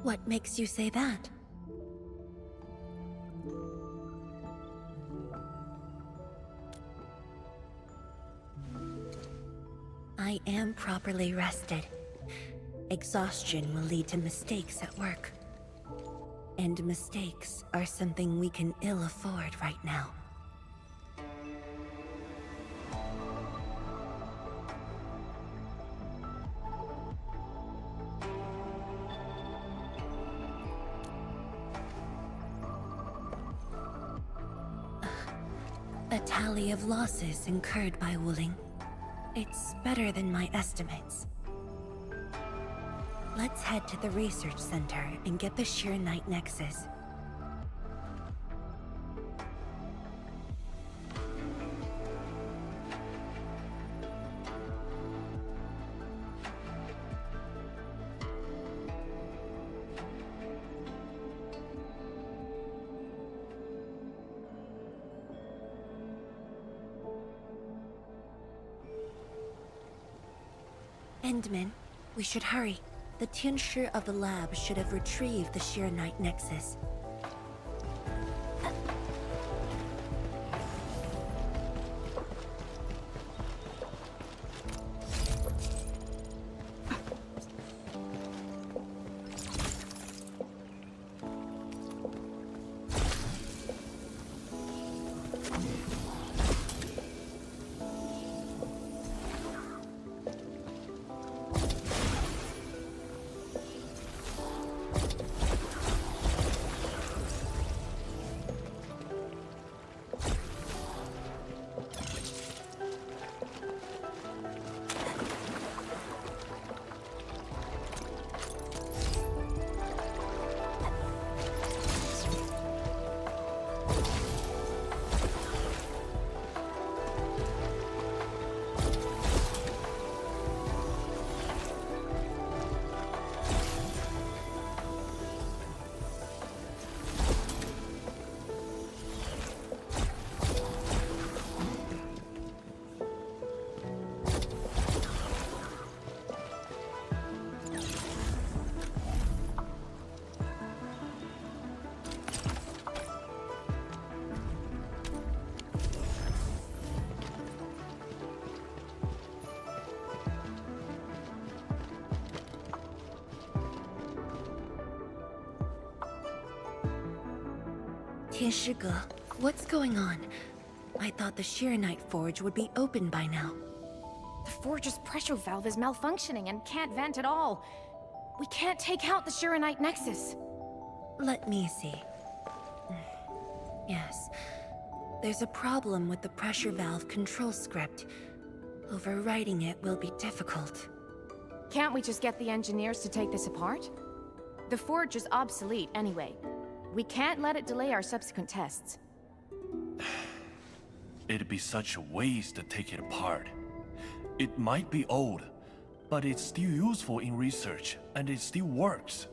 What makes you say that? I am properly rested. Exhaustion will lead to mistakes at work. And mistakes are something we can ill afford right now. A tally of losses incurred by Wuling. It's better than my estimates. Let's head to the research center and get the Sheer Knight Nexus. Endman, we should hurry. The Tianshi of the lab should have retrieved the Sheer Knight Nexus. Tianshige, what's going on? I thought the Shiranite Forge would be open by now. The forge's pressure valve is malfunctioning and can't vent at all. We can't take out the Shiranite Nexus. Let me see. Yes. There's a problem with the pressure valve control script. Overwriting it will be difficult. Can't we just get the engineers to take this apart? The forge is obsolete anyway. We can't let it delay our subsequent tests. It'd be such a waste to take it apart. It might be old, but it's still useful in research, and it still works.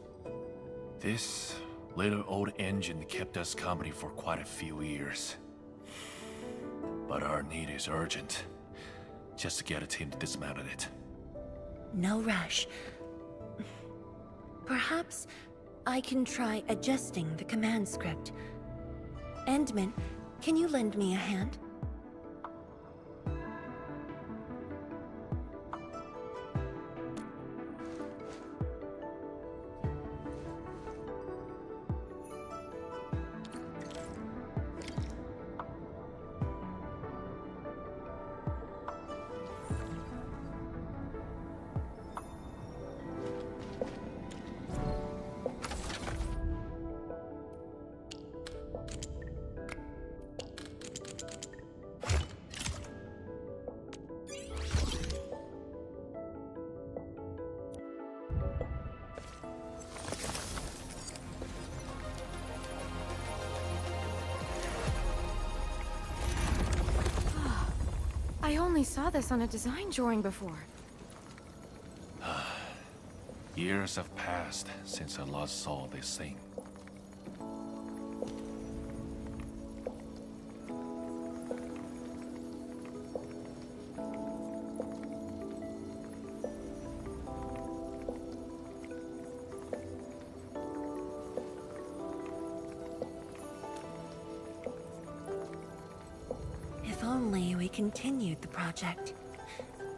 This little old engine kept us company for quite a few years. But our need is urgent. Just to get a team to dismantle it. No rush. Perhaps I can try adjusting the command script. Endman, can you lend me a hand? I only saw this on a design drawing before. Years have passed since I last saw this thing. If only we continued the project.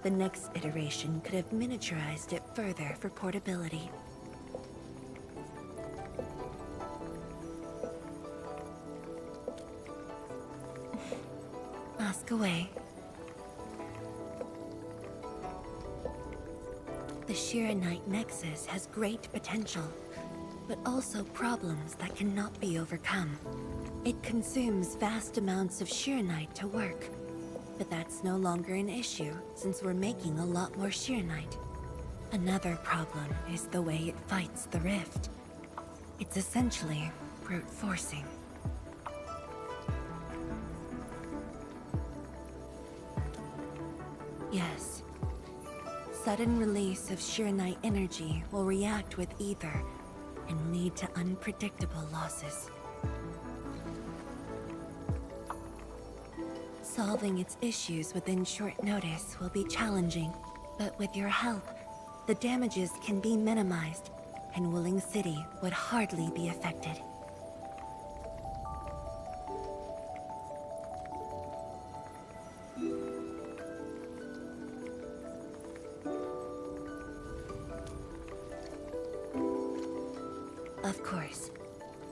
The next iteration could have miniaturized it further for portability. Ask away. The Shiranite Nexus has great potential, but also problems that cannot be overcome. It consumes vast amounts of Shiranite to work. But that's no longer an issue, since we're making a lot more Shiranite. Another problem is the way it fights the rift. It's essentially brute forcing. Yes. Sudden release of Shiranite energy will react with ether and lead to unpredictable losses. Solving its issues within short notice will be challenging, but with your help, the damages can be minimized, and Wuling City would hardly be affected. Of course,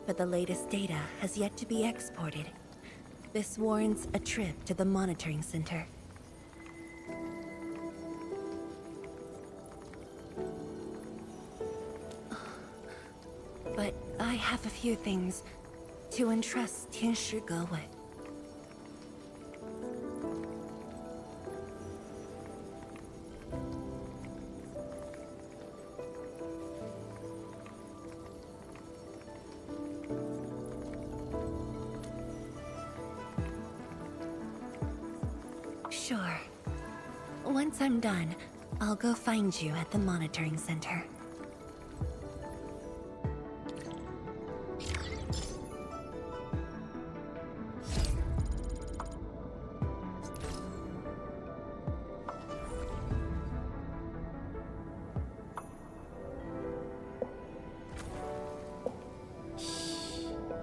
but the latest data has yet to be exported. This warrants a trip to the monitoring center. But I have a few things to entrust Tianshige with. Sure. Once I'm done, I'll go find you at the monitoring center.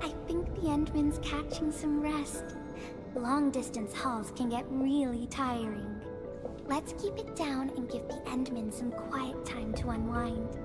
I think the Endman's catching some rest. Long-distance hauls can get really tiring. Let's keep it down and give the Endman some quiet time to unwind.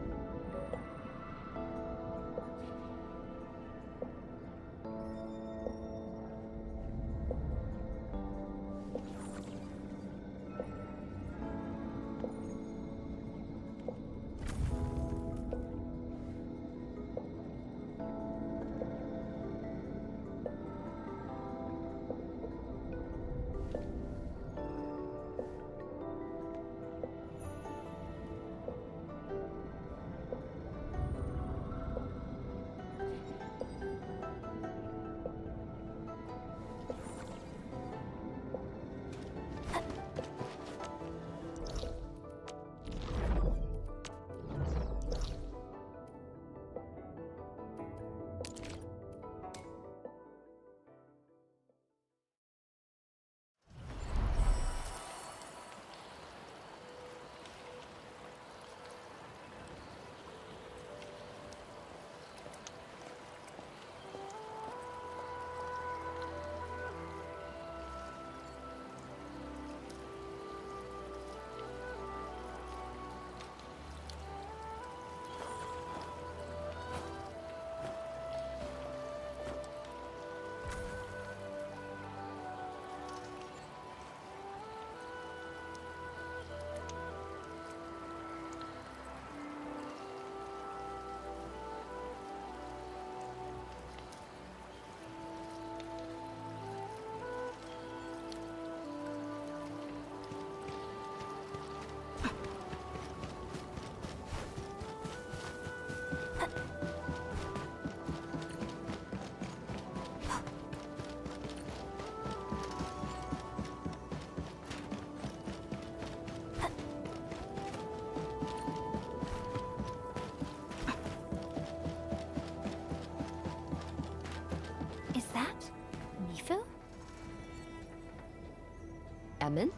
Amd?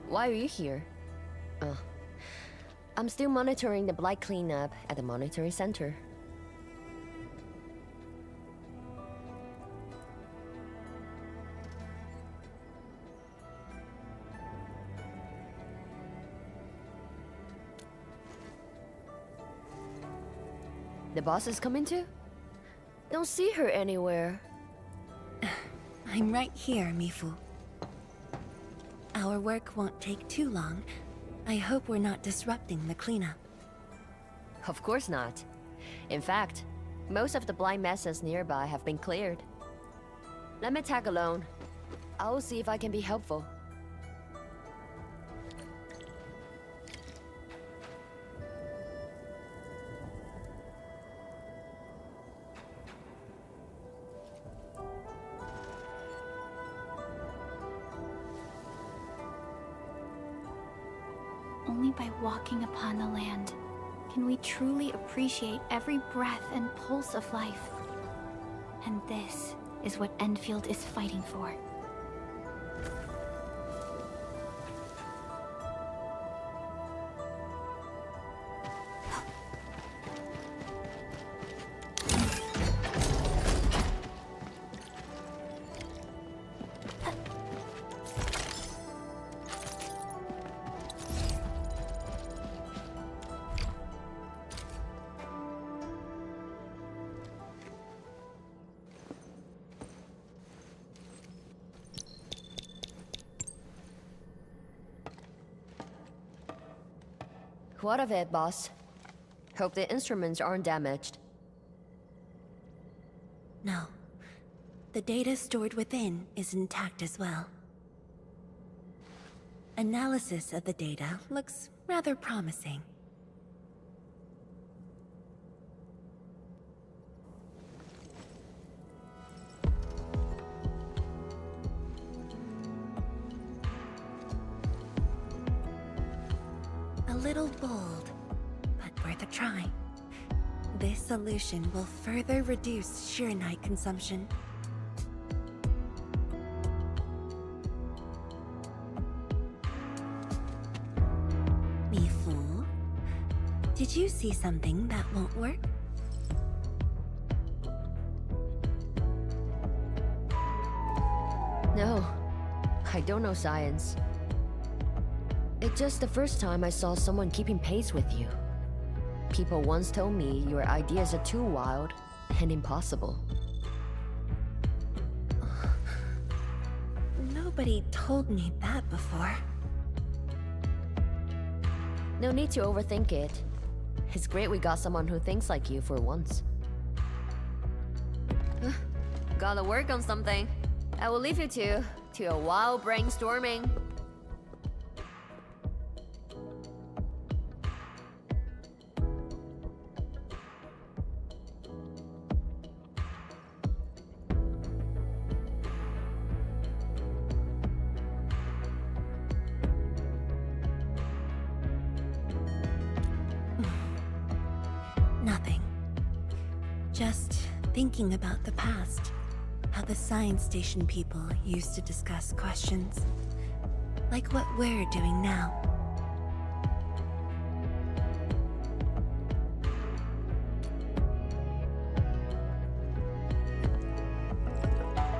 Why are you here? I'm still monitoring the blight cleanup at the monitoring center. The boss is coming too? Don't see her anywhere. I'm right here, Mifu. Our work won't take too long. I hope we're not disrupting the cleanup. Of course not. In fact, most of the blind messes nearby have been cleared. Let me tag along. I'll see if I can be helpful. Only by walking upon the land can we truly appreciate every breath and pulse of life. And this is what Endfield is fighting for. What of it, boss? Hope the instruments aren't damaged. No. The data stored within is intact as well. Analysis of the data looks rather promising. A little bold, but worth a try. This solution will further reduce Shirenite consumption. Mifu, did you see something that won't work? No, I don't know science. It's just the first time I saw someone keeping pace with you. People once told me your ideas are too wild and impossible. Nobody told me that before. No need to overthink it. It's great we got someone who thinks like you for once. Gotta work on something. I will leave you to a wild brainstorming. Nothing. Just thinking about the past. How the science station people used to discuss questions. Like what we're doing now.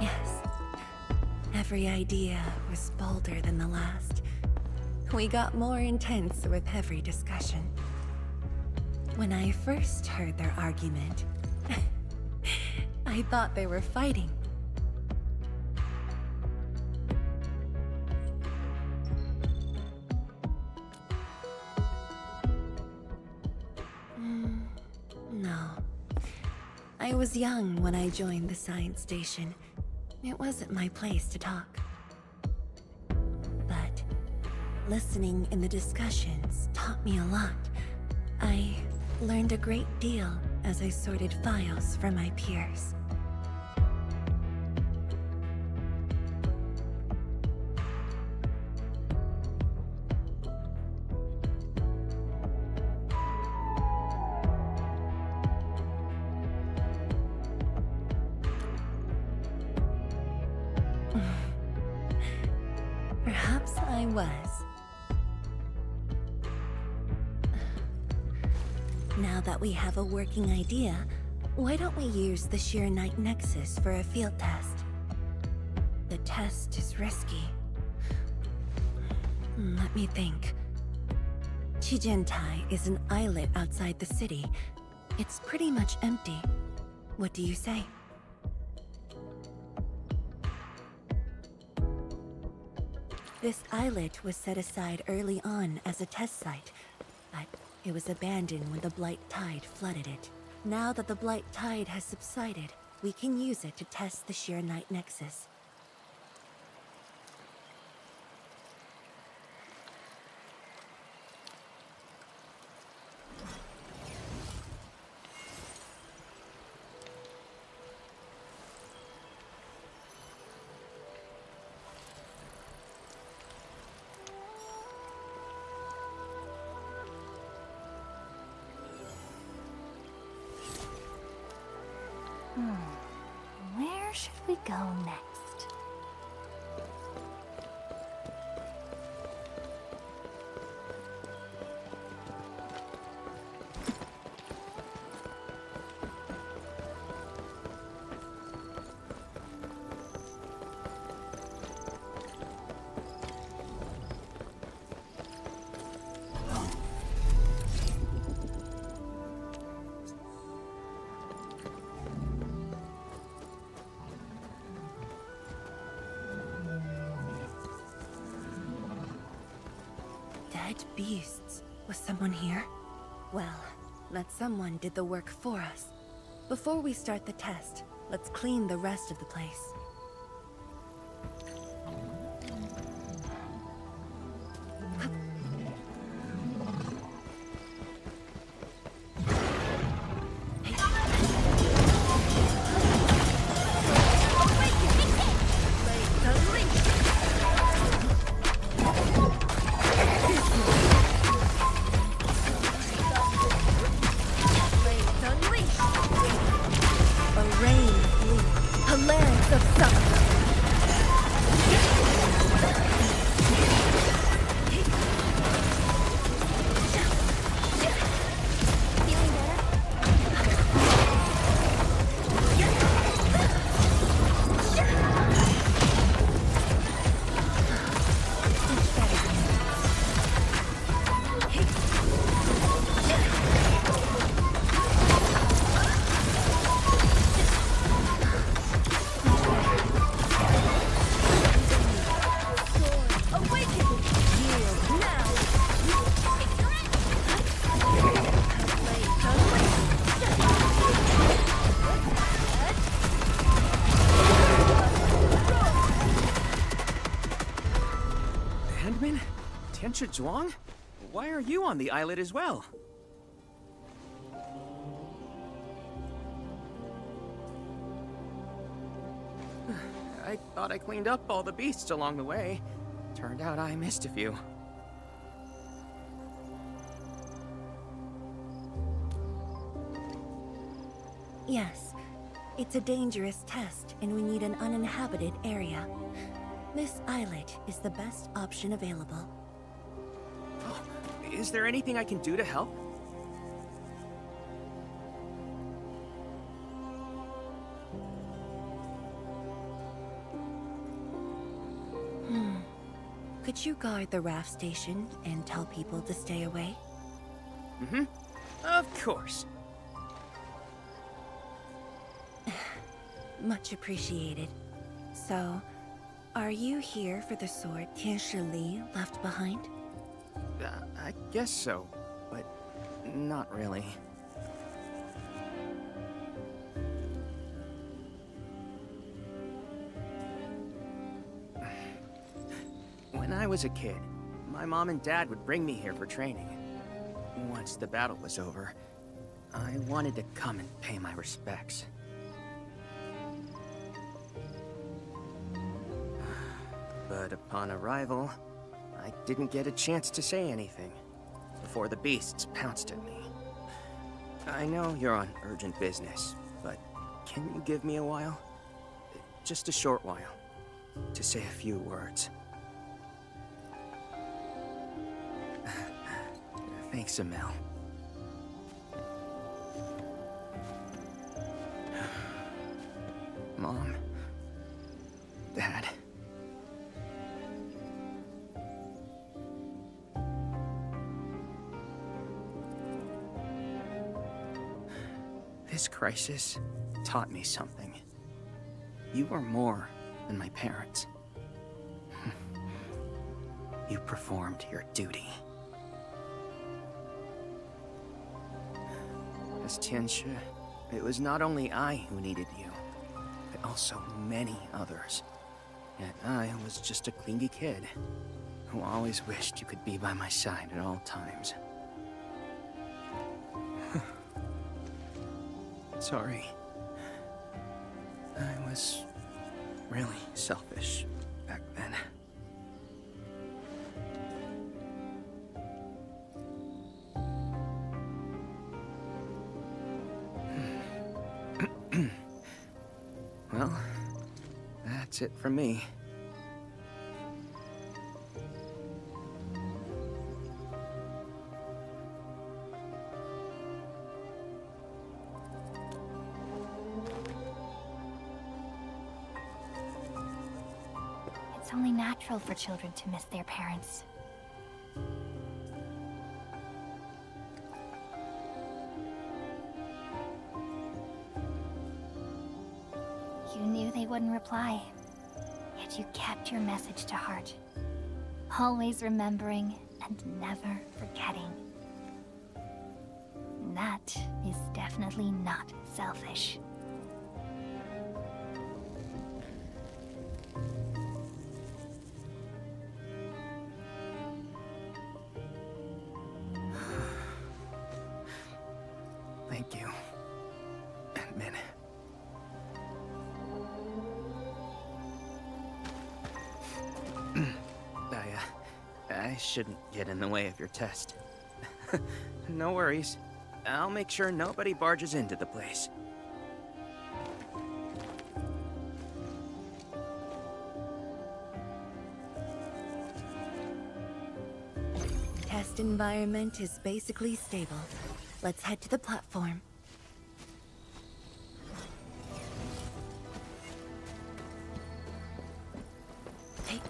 Yes. Every idea was bolder than the last. We got more intense with every discussion. When I first heard their argument, I thought they were fighting. No. I was young when I joined the science station. It wasn't my place to talk. But listening in the discussions taught me a lot. I learned a great deal as I sorted files for my peers. Perhaps I was. Now that we have a working idea, why don't we use the Sheer Night Nexus for a field test? The test is risky. Let me think. Chijentai is an islet outside the city. It's pretty much empty. What do you say? This islet was set aside early on as a test site, but it was abandoned when the Blight Tide flooded it. Now that the Blight Tide has subsided, we can use it to test the Sheer Night Nexus. Where should we go next? Dead beasts. Was someone here? Well, that someone did the work for us. Before we start the test, let's clean the rest of the place. Zhuang? Why are you on the islet as well? I thought I cleaned up all the beasts along the way. Turned out I missed a few. Yes, it's a dangerous test, and we need an uninhabited area. This islet is the best option available. Is there anything I can do to help? Could you guard the raft station and tell people to stay away? Mm-hmm. Of course. Much appreciated. So, are you here for the sword Tianshi Li left behind? I guess so, but not really. When I was a kid, my mom and dad would bring me here for training. Once the battle was over, I wanted to come and pay my respects. But upon arrival, I didn't get a chance to say anything before the beasts pounced at me. I know you're on urgent business, but can you give me a while? Just a short while, to say a few words. Thanks, Emil. Mom. Dad. This crisis taught me something. You are more than my parents. You performed your duty. As Tianshi, it was not only I who needed you, but also many others. Yet I was just a clingy kid who always wished you could be by my side at all times. Sorry. I was really selfish back then. Well, that's it from me. It's only natural for children to miss their parents. You knew they wouldn't reply, yet you kept your message to heart. Always remembering and never forgetting. That is definitely not selfish. Thank you, Admin. I shouldn't get in the way of your test. No worries. I'll make sure nobody barges into the place. Test environment is basically stable. Let's head to the platform. Hey.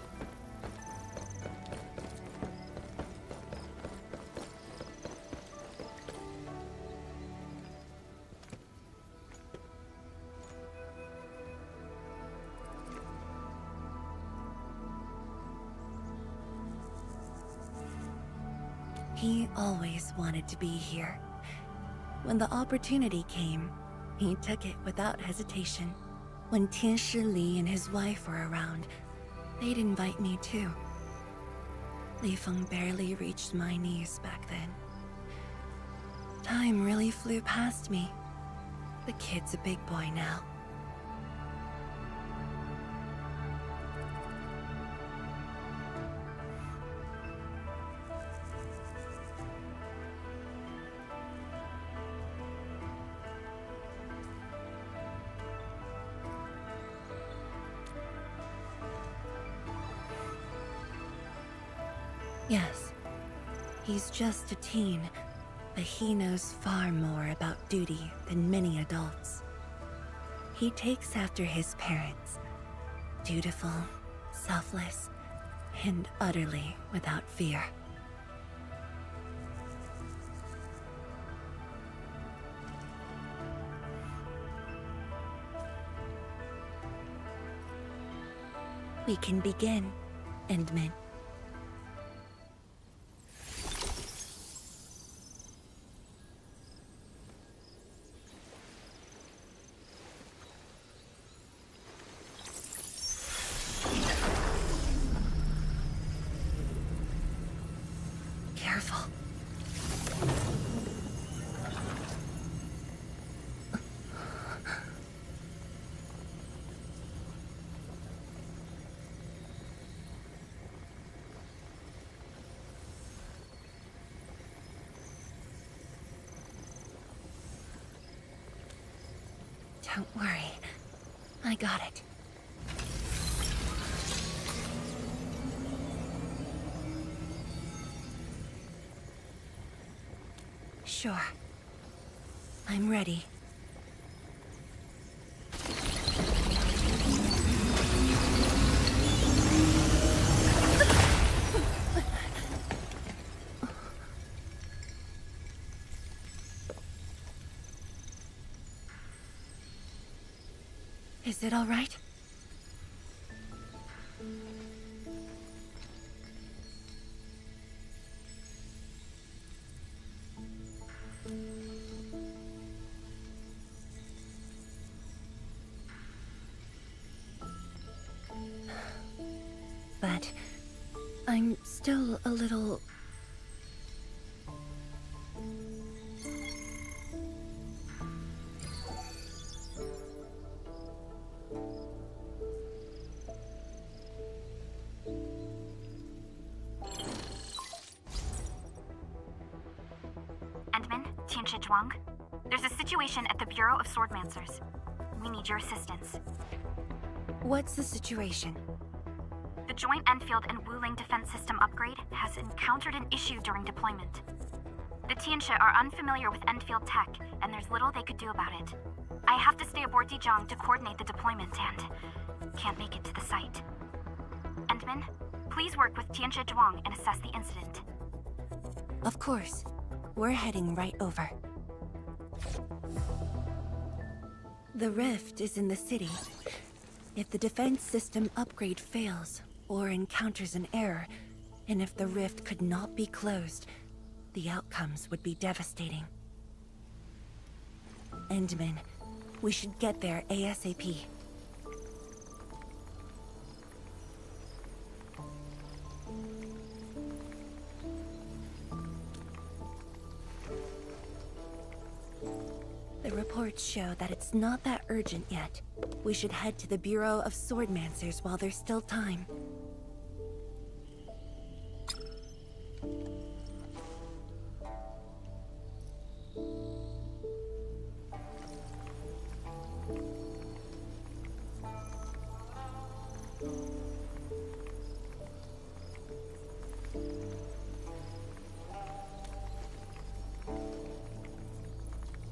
He always wanted to be here. When the opportunity came, he took it without hesitation. When Tianshi Li and his wife were around, they'd invite me too. Li Feng barely reached my knees back then. Time really flew past me. The kid's a big boy now. Yes, he's just a teen, but he knows far more about duty than many adults. He takes after his parents, dutiful, selfless, and utterly without fear. We can begin, Endman. Careful. Don't worry. I got it. Sure. I'm ready. Is it all right? But I'm still a little... Endman, Tianshi Zhuang. There's a situation at the Bureau of Swordmancers. We need your assistance. What's the situation? The joint Endfield and Wuling defense system upgrade has encountered an issue during deployment. The Tianshi are unfamiliar with Endfield tech, and there's little they could do about it. I have to stay aboard Dijiang to coordinate the deployment and can't make it to the site. Endman, please work with Tianshi Zhuang and assess the incident. Of course. We're heading right over. The rift is in the city. If the defense system upgrade fails, or encounters an error, and if the rift could not be closed, the outcomes would be devastating. Endman, we should get there ASAP. The reports show that it's not that urgent yet. We should head to the Bureau of Swordmancers while there's still time.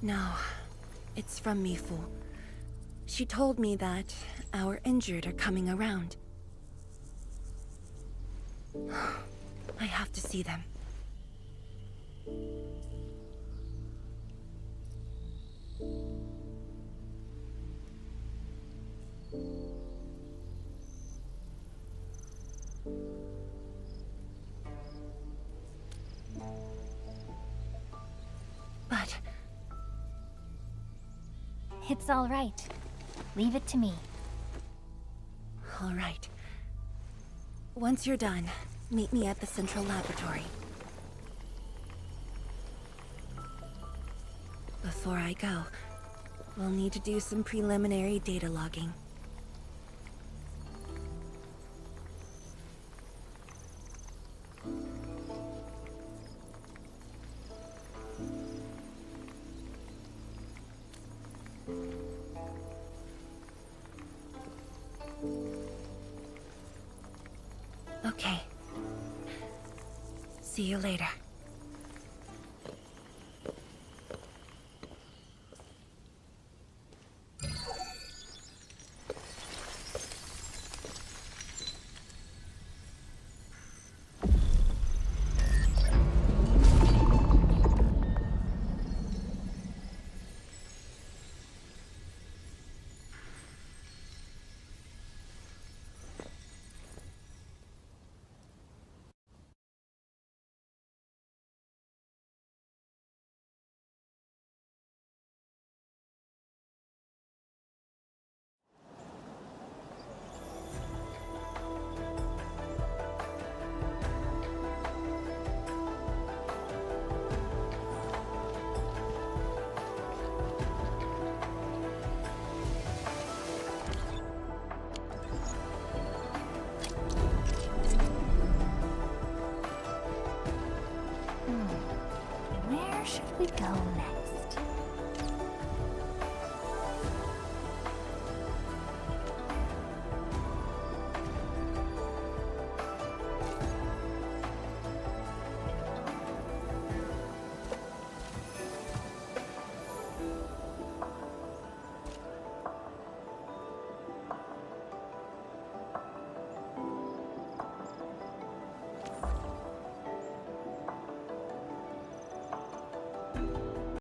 No, it's from Mifu. She told me that our injured are coming around. I have to see them. But... It's all right. Leave it to me. all right. Once you're done, meet me at the central laboratory. Before I go, we'll need to do some preliminary data logging. Okay. See you later. Where should we go next?